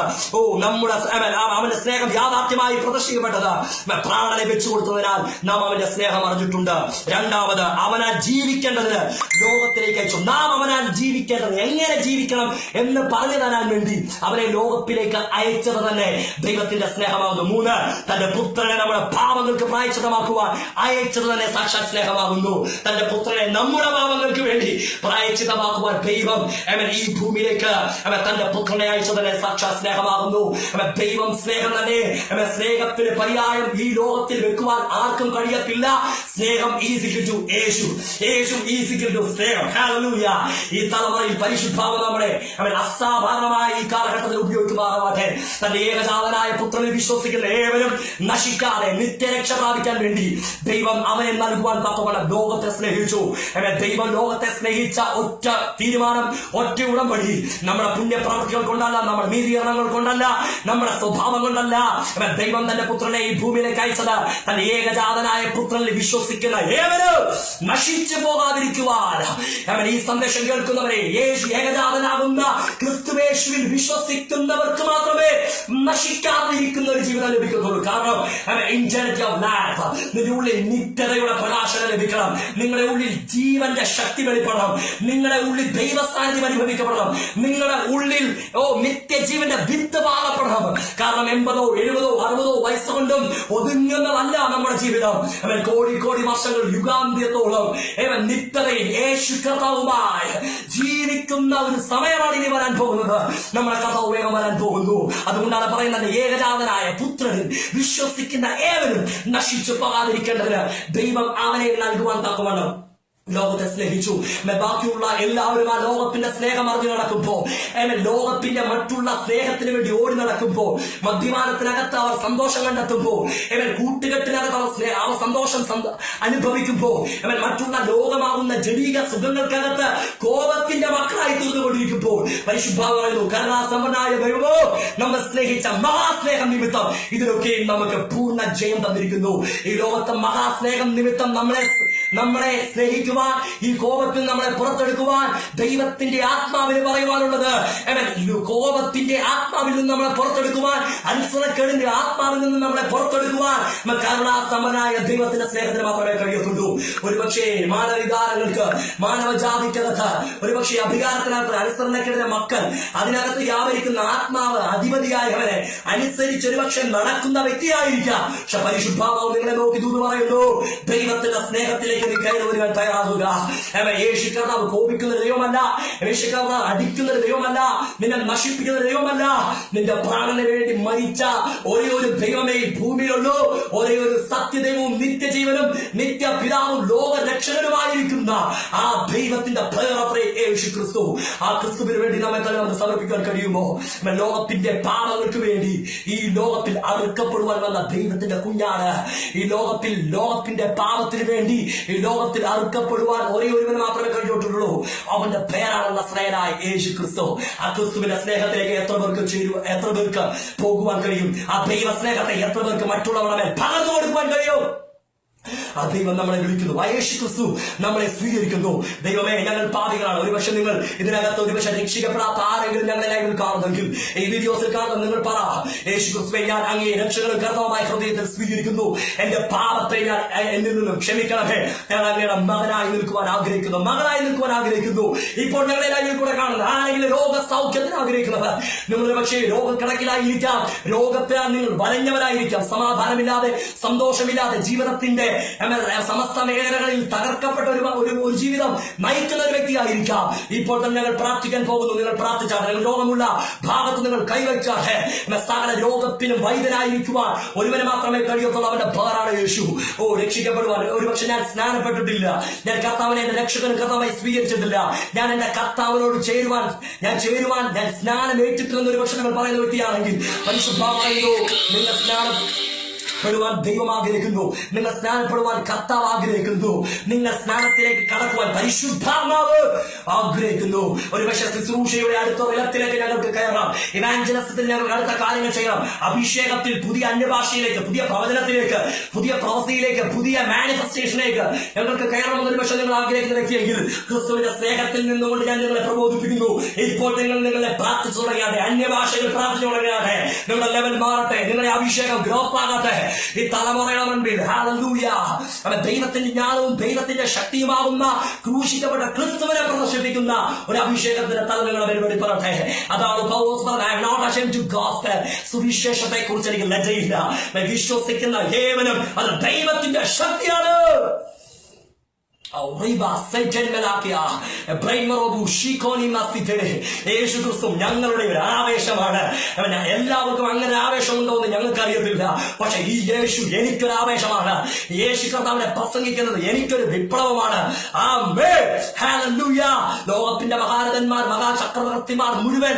അവന്റെ സ്നേഹം യാഥാർത്ഥ്യമായി പ്രദർശിക്കപ്പെട്ടത് പ്രാണനെ വെച്ചു കൊടുത്തതിനാൽ നാം അവന്റെ സ്നേഹം അറിഞ്ഞിട്ടുണ്ട്. രണ്ടാമത്, അവനാൽ ജീവിക്കേണ്ടതിന് ലോകത്തിലേക്ക് അയച്ചു. നാം അവനാൽ ജീവിക്കേണ്ടത്, എങ്ങനെ ജീവിക്കണം എന്ന് പറഞ്ഞു തരാൻ വേണ്ടി അവനെ ലോകത്തിലേക്ക് അയച്ചത് തന്നെ ദൈവത്തിന്റെ സ്നേഹമാകുന്നു. 3, തന്റെ പുത്രനെ നമ്മുടെ പാപങ്ങൾക്ക് പ്രായശ്ചിത്തമാക്കുവാൻ അയച്ചത് തന്നെ സാക്ഷാൽ സ്നേഹമാകുന്നു. തന്റെ പുത്രനെ നമ്മുടെ പാപങ്ങൾക്ക് വേണ്ടി പ്രായശ്ചിത്തമാക്കുവാൻ ദൈവം ഈ ഭൂമിയിലേക്ക് തന്റെ പുത്രനെ അയച്ചത് തന്നെ സാക്ഷാൽ സ്നേഹമാകുന്നു. ദൈവം സ്നേഹം തന്നെ. സ്നേഹത്തിന് പര്യായം ഈ ലോകത്തിൽ വെക്കുവാൻ ആർക്കും കഴിയത്തില്ല. സ്നേഹം ഈസിക്കിട്ടു യേശു ഈസിക്കിട്ടു സ്നേഹം. ഹല്ലേലൂയ. ഈ തലമുറയിൽ പരിശുദ്ധാത്മാവ് നമ്മളെ സമാധാനമായി ഈ കാലഘട്ടത്തിൽ ഉപയോഗിക്കുമാറാവട്ടെ. തന്റെ ഏകജാതനായ പുത്രനിൽ വിശ്വസിക്കുന്ന ഏവരും നശിക്കാതെ നിത്യരക്ഷ പ്രാപിക്കാൻ വേണ്ടി ദൈവം അവനെ നൽകുവാൻ തക്കവണ്ണം ലോകത്തെ സ്നേഹിച്ചു. ദൈവം ലോകത്തെ സ്നേഹിച്ച ഒറ്റ തീരുമാനം, ഒറ്റ ഉടമ്പടി നമ്മുടെ പുണ്യപ്രവൃത്തികൾ കൊണ്ടല്ല, നമ്മുടെ നീതീകരണങ്ങൾ കൊണ്ടല്ല, നമ്മുടെ സ്വഭാവം കൊണ്ടല്ല. ദൈവം തന്റെ പുത്രനെ ഈ ഭൂമിയിലേക്ക് അയച്ചത് തന്റെ ഏകജാതനായ പുത്രനിൽ വിശ്വസിക്കുന്ന ഏവരും നശിച്ചു പോകാതിരിക്കുവാൻ. ഈ സന്ദേശം കേൾക്കുന്നവരെ, ഏകജാതനാകുന്ന ക്രിസ്തുവേശുവിൽ വിശ്വസിക്കുന്നവർക്ക് മാത്രമേ നശിക്കാതിരിക്കുന്ന ഒരു ജീവിതം ലഭിക്കത്തുള്ളൂ. കാരണം നിങ്ങളുടെ ഉള്ളിൽ നിത്യതയുടെ പ്രകാശനം ലഭിക്കണം, നിങ്ങളുടെ ഉള്ളിൽ ജീവന്റെ ശക്തി വെളിപ്പെടണം, നിങ്ങളുടെ ഉള്ളിൽ ദൈവസാന്നിധ്യം അനുഭവിക്കപ്പെടണം, നിങ്ങളുടെ ഉള്ളിൽ നിത്യജീവന്റെ വിത്ത് പാകപ്പെടണം. കാരണം 80, 70, 60 വയസ്സുകൊണ്ടും ഒതുങ്ങുന്നതല്ല നമ്മുടെ ജീവിതം. കോടി കോടി വർഷങ്ങൾ യുഗാന്ത്യത്തോളം നിത്യതയിൽ യേശു കർത്താവുമായി ജീവിക്കുന്ന ഒരു സമയമാണ് ഇനി വരാൻ പോകുന്നത്. നമ്മുടെ കർത്താവ് വേഗം വരാൻ പോകുന്നു. അതുകൊണ്ടാണ് പറയുന്നത്, ഏകജാതനായ പുത്രനിൽ വിശ്വസിക്കുന്ന ഏവരും നശിച്ചു പോകാതിരിക്കേണ്ടതിന് ദൈവം അവനെ നൽകുവാൻ തക്കവണ്ണം ലോകത്തെ സ്നേഹിച്ചു. ബാക്കിയുള്ള എല്ലാവരും ആ ലോകത്തിന്റെ സ്നേഹം അറിഞ്ഞു നടക്കുമ്പോ, ലോകത്തിന്റെ മറ്റുള്ള സ്നേഹത്തിന് വേണ്ടി ഓടി നടക്കുമ്പോ, മദ്യപാനത്തിനകത്ത് അവർ സന്തോഷം കണ്ടെത്തുമ്പോ, കൂട്ടുകെട്ടിനകത്ത് അവർ സന്തോഷം അനുഭവിക്കുമ്പോ, മറ്റുള്ള ലോകമാകുന്ന ജനീക സുഖങ്ങൾക്കകത്ത് കോപത്തിന്റെ മക്കളായി തീർന്നുകൊണ്ടിരിക്കുമ്പോൾ, പരിശുദ്ധാത്മാവ് പറയുന്നു, കരുണാസമ്പന്നനായ ദൈവമോ നമ്മെ സ്നേഹിച്ച മഹാസ്നേഹം നിമിത്തം ഇതിലൊക്കെയും നമുക്ക് പൂർണ്ണ ജയം തന്നിരിക്കുന്നു. ഈ ലോകത്തെ മഹാസ്നേഹം നിമിത്തം നമ്മളെ സ്നേഹിക്കുവാൻ, ഈ കോപത്തിൽ നമ്മളെ പുറത്തെടുക്കുവാൻ ദൈവത്തിന്റെ ആത്മാവിന് പറയുവാനുള്ളത്, കോപത്തിന്റെ ആത്മാവിൽ നിന്ന് നമ്മളെ പുറത്തെടുക്കുവാൻ, അനുസരണക്കേടിന്റെ ആത്മാവിൽ നിന്ന് നമ്മളെ പുറത്തെടുക്കുവാൻ കരുണാസമ്പന്നനായ ദൈവത്തിന്റെ സ്നേഹത്തിന് മാത്രമേ കഴിയത്തുള്ളൂ. ഒരുപക്ഷെ മാനവികാരങ്ങൾക്ക്, മാനവജാതിക്കകത്ത്, ഒരുപക്ഷെ അധികാരത്തിനകത്ത് അനുസരണക്കേടിന്റെ മക്കൾ, അതിനകത്ത് വ്യാപരിക്കുന്ന ആത്മാവ് അധിപതിയായവരെ അനുസരിച്ച് ഒരുപക്ഷെ നടക്കുന്ന വ്യക്തിയായിരിക്കാം. പക്ഷെ പരിശുദ്ധാത്മാവ് നിങ്ങളെ നോക്കി ദൂത് പറയുന്നു, ദൈവത്തിന്റെ സ്നേഹത്തിലേക്ക് നീ കയറി വരുവാൻ തയ്യാറാകുക. യേശു കർത്താവ് കോപിക്കുന്ന ദൈവമല്ല, യേശു കർത്താവ് അടിക്കുന്ന ദൈവമല്ല, നിന്നെ നശിപ്പിക്കുന്ന ദൈവമല്ല. നിന്റെ പ്രാണന് വേണ്ടി മരിച്ച ഒരേ ഒരു ദൈവമേ ഈ ഭൂമിയിലുള്ളൂ. ഒരേ ഒരു സത്യദൈവവും നിത്യജീവനും നിത്യപിതാവും ലോകരക്ഷകനുമായിരിക്കുന്ന ആ ദൈവത്തിന്റെ പേരത്രേ യേശു ക്രിസ്തു. ആ ക്രിസ്തുവിന് വേണ്ടി നമ്മെ തന്നെ നമുക്ക് സമർപ്പിക്കാൻ കഴിയുമോ? ലോകത്തിന്റെ പാപങ്ങൾക്ക് വേണ്ടി ഈ ലോകത്തിൽ അറുക്കപ്പെടുവാൻ വന്ന ദൈവത്തിന്റെ കുഞ്ഞാണ്. ഈ ലോകത്തിന്റെ പാപത്തിന് വേണ്ടി ഈ ലോകത്തിൽ അറുക്കപ്പെടുവാൻ ഒരേ ഒരുവന് മാത്രമേ കഴിഞ്ഞിട്ടുള്ളൂ. അവന്റെ പേരാണ് നസ്രയനായ യേശു ക്രിസ്തു. ആ ക്രിസ്തുവിന്റെ സ്നേഹത്തിലേക്ക് എത്ര പേർക്ക് പോകുവാൻ കഴിയും? ആ ദൈവ സ്നേഹത്തെ എത്ര പേർക്ക് മറ്റുള്ളവരുടെ പകർന്നു കൊടുക്കുവാൻ കഴിയും? ആ ദൈവം നമ്മളെ വിളിക്കുന്നു, യേശു ക്രിസ്തു നമ്മളെ സ്വീകരിക്കുന്നു. ദൈവമേ, ഞങ്ങൾ പാപികളാണ്. ഒരുപക്ഷെ നിങ്ങൾ ഇതിനകത്ത് ഒരുപക്ഷെ രക്ഷിക്കപ്പെടാത്ത ആരെങ്കിലും ഞങ്ങളെ ലൈവിൽ കാണുന്നെങ്കിൽ, ഈ വീഡിയോസിൽ കാണുന്ന നിങ്ങൾ പറ, യേശു ക്രിസ്തുവെ, ഞാൻ അങ്ങേ രക്ഷകനും കർത്താവുമായ ഹൃദയത്തിൽ സ്വീകരിക്കുന്നു. എന്റെ പാപത്തെ ഞാൻ എന്നിൽ നിന്നും ക്ഷമിക്കണമേ. ഞാൻ അങ്ങയുടെ മകനായി നിൽക്കുവാൻ ആഗ്രഹിക്കുന്നു, മകളായി നിൽക്കുവാൻ ആഗ്രഹിക്കുന്നു. ഇപ്പോൾ ഞങ്ങളെ ലൈവിൽ കൂടെ കാണുന്നത് ആരെങ്കിലും രോഗസൗഖ്യത്തിന് ആഗ്രഹിക്കുന്നവർ, നിങ്ങൾ ഒരുപക്ഷെ രോഗക്കിടക്കിലായിരിക്കാം, രോഗത്താൽ നിങ്ങൾ വലഞ്ഞവരായിരിക്കാം, സമാധാനമില്ലാതെ, സന്തോഷമില്ലാതെ, ജീവിതത്തിന്റെ സമസ്ത മേഖലകളിൽ തകർക്കപ്പെട്ട ഒരു ജീവിതം നയിക്കുന്ന ഒരു വ്യക്തിയായിരിക്കാം. ഇപ്പോൾ തന്നെ ഞങ്ങൾ പ്രാർത്ഥിക്കാൻ പോകുന്നു. നിങ്ങൾ പ്രാർത്ഥിച്ചാൽ, നിങ്ങൾ രോഗമുള്ള ഭാഗത്ത് നിങ്ങൾ കൈവച്ചാൽ, സകല രോഗത്തിനും വൈദ്യനായിരിക്കുവാൻ ഒരുവനെ മാത്രമേ കഴിയത്തുള്ളൂ. അവന്റെ പേരാണ് യേശു. രക്ഷിക്കപ്പെടുവാൻ ഒരുപക്ഷെ ഞാൻ സ്നാനപ്പെട്ടിട്ടില്ല, ഞാൻ കർത്താവിനെ എന്റെ രക്ഷകനും കർത്താവായി സ്വീകരിച്ചിട്ടില്ല, ഞാൻ എന്റെ കർത്താവിനോട് ചേരുവാൻ ഞാൻ സ്നാനം ഏറ്റിട്ടില്ലെന്ന് ഒരുപക്ഷെ നിങ്ങൾ പറയുന്ന വ്യക്തിയാണെങ്കിൽ, പരിശുദ്ധമായിരുന്നു നിങ്ങൾ സ്നാനം പ്പെടുവാൻ ദൈവം ആഗ്രഹിക്കുന്നു. നിങ്ങൾ സ്നാനപ്പെടുവാൻ കർത്താവ് ആഗ്രഹിക്കുന്നു. നിങ്ങൾ സ്നാനത്തിലേക്ക് കടക്കുവാൻ പരിശുദ്ധാത്മാവ് ആഗ്രഹിക്കുന്നു. ഒരുപക്ഷെ ശുശ്രൂഷയുടെ അടുത്ത ഇലത്തിലേക്ക് ഞങ്ങൾക്ക് കയറാം, ഇവാഞ്ചലിസത്തിൽ ഞങ്ങൾക്ക് അടുത്ത കാര്യങ്ങൾ ചെയ്യാം, അഭിഷേകത്തിൽ പുതിയ അന്യഭാഷയിലേക്ക്, പുതിയ പ്രവചനത്തിലേക്ക്, പുതിയ പ്രവൃത്തിയിലേക്ക്, പുതിയ മാനിഫെസ്റ്റേഷനിലേക്ക് ഞങ്ങൾക്ക് കയറണമെന്ന് ഒരുപക്ഷെ നിങ്ങൾ ആഗ്രഹിക്കുന്ന വ്യക്തിയെങ്കിൽ, ക്രിസ്തുവിന്റെ സ്നേഹത്തിൽ നിന്നുകൊണ്ട് ഞാൻ നിങ്ങളെ പ്രബോധിപ്പിക്കുന്നു. ഇപ്പോൾ നിങ്ങളെ പ്രാർത്ഥിച്ചു തുടങ്ങിയാതെ, അന്യഭാഷകൾ പ്രാർത്ഥിച്ചു തുടങ്ങിയാതെ, നിങ്ങളുടെ ലെവൽ മാറട്ടെ, നിങ്ങളുടെ അഭിഷേകം ഗ്രോപ്പാകട്ടെ. ഈ തലമുറയുടെ മുൻപിൽ ഹല്ലേലൂയ ദൈവത്തിന്റെ ജ്ഞാനവും ദൈവത്തിന്റെ ശക്തിയുമാകുന്ന ക്രൂശിക്കപ്പെട്ട ക്രിസ്തുവിനെ പ്രദർശിപ്പിക്കുന്ന ഒരു അഭിഷേകത്തിന്റെ തലമുറകളെ വെളിപ്പെടട്ടെ. അതാണ് പൗലോസ് പറഞ്ഞത്, I am not ashamed to gospel. സുവിശേഷത്തെ കുറിച്ച് എനിക്ക് ലജ്ജയില്ല. വിശ്വസിക്കുന്ന ഏവനും അത് ദൈവത്തിന്റെ ശക്തിയാണ്. യേശു ക്രിസ്തു ഞങ്ങളുടെ ഒരു ആവേശമാണ്. എല്ലാവർക്കും അങ്ങനെ ആവേശമുണ്ടോ എന്ന് ഞങ്ങൾക്ക് അറിയത്തില്ല. പക്ഷെ ഈ യേശു എനിക്കൊരു ആവേശമാണ്. യേശു കർത്താവിനെ പ്രസംഗിക്കുന്നത് എനിക്കൊരു വിപ്ലവമാണ്. ലോകത്തിന്റെ മഹാരഥന്മാർ, മഹാചക്രവർത്തിമാർ മുഴുവൻ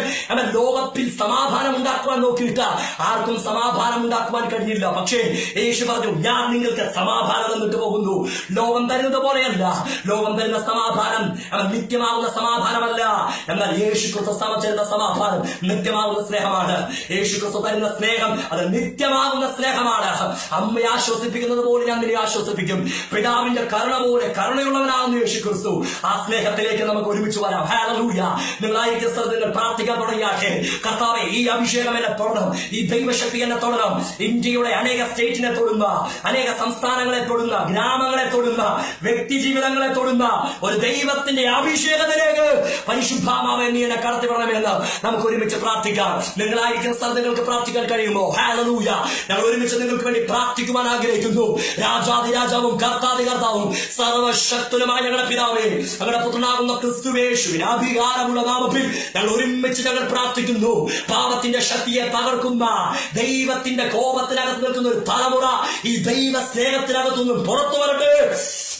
ലോകത്തിൽ സമാധാനം ഉണ്ടാക്കുവാൻ നോക്കിയിട്ട് ആർക്കും സമാധാനം ഉണ്ടാക്കുവാൻ കഴിഞ്ഞില്ല. പക്ഷേ യേശു പറഞ്ഞു, ഞാൻ നിങ്ങൾക്ക് സമാധാനം തന്നിട്ട് പോകുന്നു. ലോകം തരുന്നത് പോലെയല്ല. ലോകം തരുന്ന സമാധാനം നിത്യമാകുന്ന സമാധാനമല്ല. എന്നാൽ യേശു ക്രിസ്തു സമചരുന്ന സമാധാനം നിത്യമാകുന്ന സ്നേഹമാണ്. യേശു ക്രിസ്തു തരുന്ന സ്നേഹം അത് നിത്യമാകുന്ന സ്നേഹമാണ്. അമ്മയെ ആശ്വസിപ്പിക്കുന്നത് പോലെ ഞാൻ നിന്നെ ആശ്വസിപ്പിക്കും. പിതാവിന്റെ കരുണ പോലെ കരുണയുള്ളവനാകുന്നു യേശു ക്രിസ്തു. ആ സ്നേഹത്തിലേക്ക് നമുക്ക് ഒരുമിച്ച് വരാം. ഹല്ലേലൂയ. നിങ്ങളായിരിക്കും സ്ഥലത്ത് പ്രാർത്ഥിക്കാൻ തുടങ്ങിയാട്ടെ. കർത്താവേ, ഈ അഭിഷേകം എന്നെ തൊടണം, ഈ ദൈവശക്തി എന്നെ തൊടണം. ഇന്ത്യയുടെ അനേക സ്റ്റേറ്റിനെ തൊടുന്ന, അനേക സംസ്ഥാനങ്ങളെ തൊടുന്ന, ഗ്രാമങ്ങളെ തൊടുന്ന, വ്യക്തി ജീവിതങ്ങളെ തൊടുന്ന ഒരു ദൈവത്തിന്റെ അഭിഷേകത്തിലേക്ക് പരിശുദ്ധാത്മാവേ നീ എന്നെ കടത്തിവിടണമെന്ന് നമുക്ക് ഒരുമിച്ച് പ്രാർത്ഥിക്കാം. നിങ്ങളായിരിക്കുന്ന സ്ഥലത്ത് നിങ്ങൾക്ക് പ്രാർത്ഥിക്കാൻ കഴിയുമോ? ഹല്ലേലൂയ. ഞങ്ങൾ ഒരുമിച്ച് നിങ്ങൾക്ക് വേണ്ടി പ്രാർത്ഥിക്കുവാൻ ആഗ്രഹിക്കുന്നു. രാജാതി രാജാവും കർത്താതി കർത്താവും സർവശക്തനുമായ ഞങ്ങളുടെ പിതാവേ, ഞങ്ങളുടെ പുത്രനാകുന്ന ക്രിസ്തുവേശുവിന് അധികാരമുള്ള നാമത്തിൽ ഞങ്ങൾ ഒരുമിച്ച് ഞങ്ങൾ പ്രാർത്ഥിക്കുന്നു. പാപത്തിന്റെ ശക്തിയെ തകർക്കുന്ന, ദൈവത്തിന്റെ കോപത്തിനകത്ത് നിൽക്കുന്ന ഒരു തലമുറ ഈ ദൈവ സ്നേഹത്തിനകത്തൊന്നും പുറത്തു വരട്ടെ.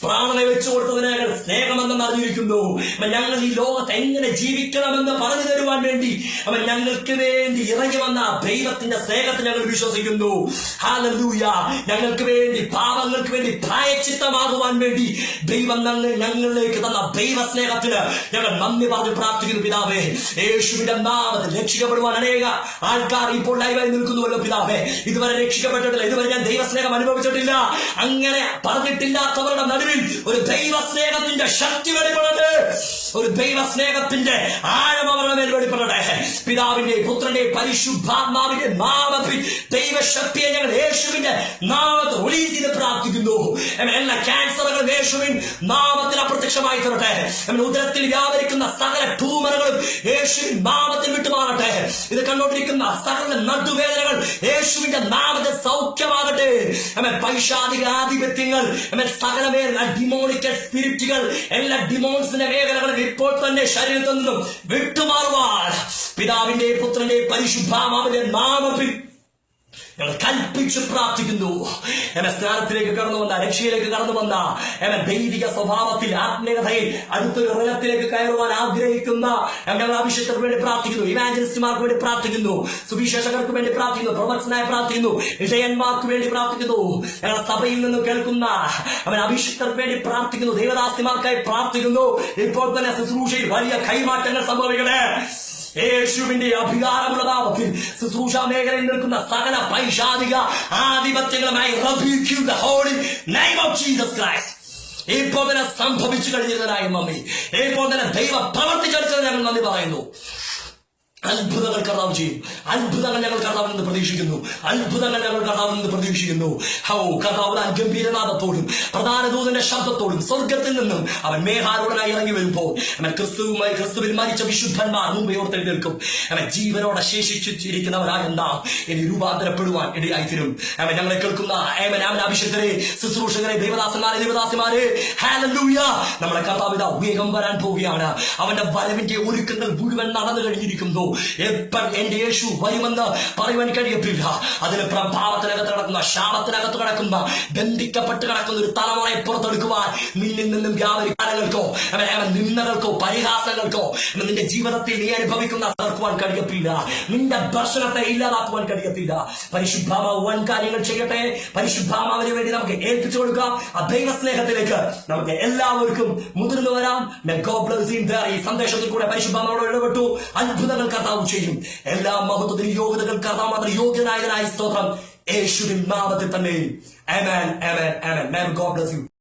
പ്രാണനെ വെച്ചു കൊടുത്തതിനെ ഞങ്ങൾ സ്നേഹമെന്ന് അറിഞ്ഞിരിക്കുന്നു. ഞങ്ങൾ ഈ ലോകത്ത് എങ്ങനെ ജീവിക്കണമെന്ന് പറഞ്ഞു തരുവാൻ വേണ്ടി അവൻ ഞങ്ങൾക്ക് വേണ്ടി ഇറങ്ങി വന്ന ദൈവത്തിന്റെ സ്നേഹത്തിൽ ഞങ്ങൾ വിശ്വസിക്കുന്നു. ഹല്ലേലൂയ. ഞങ്ങൾക്ക് വേണ്ടി, പാപങ്ങൾക്ക് വേണ്ടി പ്രായശ്ചിത്തമാകുവാൻ വേണ്ടി ദൈവം ഞങ്ങളിലേക്ക് തന്ന ദൈവ സ്നേഹത്തിന് ഞങ്ങൾ നന്ദി പറഞ്ഞ് പ്രാർത്ഥിക്കുന്നു. പിതാവേ, യേശുവിന്റെ നാമത്തിൽ രക്ഷിക്കപ്പെടുവാൻ അനേക ആൾക്കാർ ഇപ്പോൾ ലൈവായി നിൽക്കുന്നുവല്ലോ പിതാവേ. ഇതുവരെ രക്ഷിക്കപ്പെട്ടിട്ടില്ല, ഇതുവരെ ഞാൻ ദൈവസ്നേഹം അനുഭവിച്ചിട്ടില്ല. അങ്ങനെ പറഞ്ഞിട്ടില്ലാത്തവരുടെ നടുവിൽ ഒരു ദൈവസ്നേഹത്തിന്റെ ശക്തി വെളിപ്പെടട്ടെ. ഒരു ദൈവസ്നേഹത്തിന്റെ ആഴം അവരുടെ മേൽ വെളിപ്പെടട്ടെ. പിതാവിന്റെ, പുത്രന്റെ, പരിശുദ്ധാത്മാവിന്റെ നാമത്തിൽ ദൈവശക്തിയെ ഞങ്ങൾ യേശുവിന്റെ നാമത്തിൽ റിലീസ് ചെയ്ത് പ്രാർത്ഥിക്കുന്നു. എല്ലാ ക്യാൻസറുകളും യേശുവിൻ നാമത്തിൽ അപ്രത്യക്ഷമായി തരട്ടെ. ഉദരത്തിൽ വ്യാപരിക്കുന്ന സകല ട്യൂമറുകളും യേശുവിൻ നാമത്തിൽ വിട്ടുമാറട്ടെ. ഇത് കണ്ടുകൊണ്ടിരിക്കുന്ന സകല നടുവേദനകൾ യേശുവിന്റെ നാമത്തിൽ സൗഖ്യമാകട്ടെ. പൈശാചിക ആധിപത്യങ്ങൾ, സകലമേൽ ഡിമോണിക്കൽ സ്പിരിറ്റുകൾ, എല്ലാ ഡിമോൺസിന്റെ മേഖലകളും ഇപ്പോൾ തന്നെ ശരീരത്തിൽ നിന്നും വിട്ടുമാറുവാൻ പിതാവിന്റെ, പുത്രന്റെ, പരിശുദ്ധാത്മാവിന്റെ നാമത്തിൽ ഞങ്ങൾ കൽപ്പിച്ച് പ്രാർത്ഥിക്കുന്നു. സ്നാനത്തിലേക്ക് കടന്നു വന്ന, രക്ഷയിലേക്ക് കടന്നു വന്ന, ദൈവിക സ്വഭാവത്തിൽ, ആത്മീയതയിൽ അടുത്തൊരു ഹൃദയത്തിലേക്ക് കയറുവാൻ ആഗ്രഹിക്കുന്ന ഞങ്ങൾ അഭിഷേകത്തിന് വേണ്ടി പ്രാർത്ഥിക്കുന്നു. ഇവാഞ്ചലിസ്റ്റുമാർക്ക് വേണ്ടി പ്രാർത്ഥിക്കുന്നു. സുവിശേഷകർക്ക് വേണ്ടി പ്രാർത്ഥിക്കുന്നു. പ്രൊഫറ്റ്സിനായി പ്രാർത്ഥിക്കുന്നു. ഇടയന്മാർക്ക് വേണ്ടി പ്രാർത്ഥിക്കുന്നു. ഞങ്ങൾ സഭയിൽ നിന്നും കേൾക്കുന്ന അഭിഷേകർക്ക് വേണ്ടി പ്രാർത്ഥിക്കുന്നു. ദൈവദാസിമാർക്കായി പ്രാർത്ഥിക്കുന്നു. ഇപ്പോൾ തന്നെ ശുശ്രൂഷയിൽ വലിയ കൈമാറ്റങ്ങൾ സംഭവിക്കണേ. യേശുവിന്റെ അധികാരമുള്ള നാമത്തിൽ ശുശ്രൂഷ മേഖലയിൽ നിൽക്കുന്ന സകല പൈശാചിക ആധിപത്യങ്ങളുമായി ഇപ്പോൾ തന്നെ സംഭവിച്ചു കഴിഞ്ഞിരുന്നതായി മമ്മി, ഇപ്പോൾ തന്നെ ദൈവം പ്രവർത്തിച്ചടിച്ചത് ഞങ്ങൾ നന്ദി പറയുന്നു. അത്ഭുതങ്ങൾ കർത്താവ് ചെയ്യും. അത്ഭുതങ്ങൾ ഞങ്ങൾ കർത്താവിൽ നിന്ന് പ്രതീക്ഷിക്കുന്നു. അത്ഭുതങ്ങൾ ഞങ്ങൾ കർത്താവിൽ നിന്ന് പ്രതീക്ഷിക്കുന്നു. കർത്താവ് ഗംഭീരനാഥത്തോടും പ്രധാന ദൂതന്റെ ശബ്ദത്തോടും സ്വർഗത്തിൽ നിന്നും അവൻ മേഘാരൂഢനായി ഇറങ്ങി വരുമ്പോൾ ക്രിസ്തുവിൽ മരിച്ച വിശുദ്ധന്മാർ മുമ്പേ ഓർത്തെഴുന്നേൽക്കും. ജീവനോടെ ശേഷിച്ചിരിക്കുന്നവരായ നാം ഇനി രൂപാന്തരപ്പെടുവാൻ ഇടയായിത്തീരും. ഞങ്ങളെ കേൾക്കുന്ന അഭിഷേകരെ, ശുശ്രൂഷകരെ, ദേവദാസന്മാരെ, ഹല്ലേലൂയ. നമ്മുടെ കർത്താവ് വേഗം വരാൻ പോവുകയാണ്. അവന്റെ വരവിന്റെ ഒരുക്കങ്ങൾ മുഴുവൻ നടന്നു കഴിഞ്ഞിരിക്കുന്നു. എപ്പോൾ എന്റെ യേശു വരുമെന്ന് പറയുവാൻ കഴിയത്തില്ല. അതിന് പ്രഭാവത്തിനകത്ത് കിടക്കുന്ന, ശാപത്തിനകത്ത് കിടക്കുന്ന, ബന്ധിക്കപ്പെട്ട് കിടക്കുന്ന ഒരു തലമുറയെ പുറത്തെടുക്കുവാൻ നിന്നിൽ നിന്നും വ്യാപരിക്കാരങ്ങൾക്കോ നിന്ദകൾക്കോ പരിഹാസങ്ങൾക്കോ നിന്റെ ജീവിതത്തിൽ നീ അനുഭവിക്കുന്ന തകർക്കുവാൻ കഴിയത്തില്ല. നിന്റെ ദർശനത്തെ ഇല്ലാതാക്കുവാൻ കഴിയത്തില്ല. പരിശുദ്ധാത്മാവ് വൻ കാര്യങ്ങൾ ചെയ്യട്ടെ. പരിശുദ്ധാത്മാവിന് വേണ്ടി നമുക്ക് ഏൽപ്പിച്ചു കൊടുക്കാം. ആ ദൈവസ്നേഹത്തിലേക്ക് നമുക്ക് എല്ലാവർക്കും മുതിർന്നു വരാം. ഈ സന്ദേശത്തിൽ കൂടെ പരിശുദ്ധാത്മാവോട് ഇടപെട്ടു. അത്ഭുതങ്ങൾ കർത്താവ് ചെയ്യും. എല്ലാ മഹത്വത്തിന് യോഗ്യതകൾ കർത്താവ് മാത്രം യോഗ്യനായതിനായി സ്തോത്രം. യേശുവിൻ നാമത്തിൽ തന്നെ. ആമേൻ, ആമേൻ, ആമേൻ. May God bless you.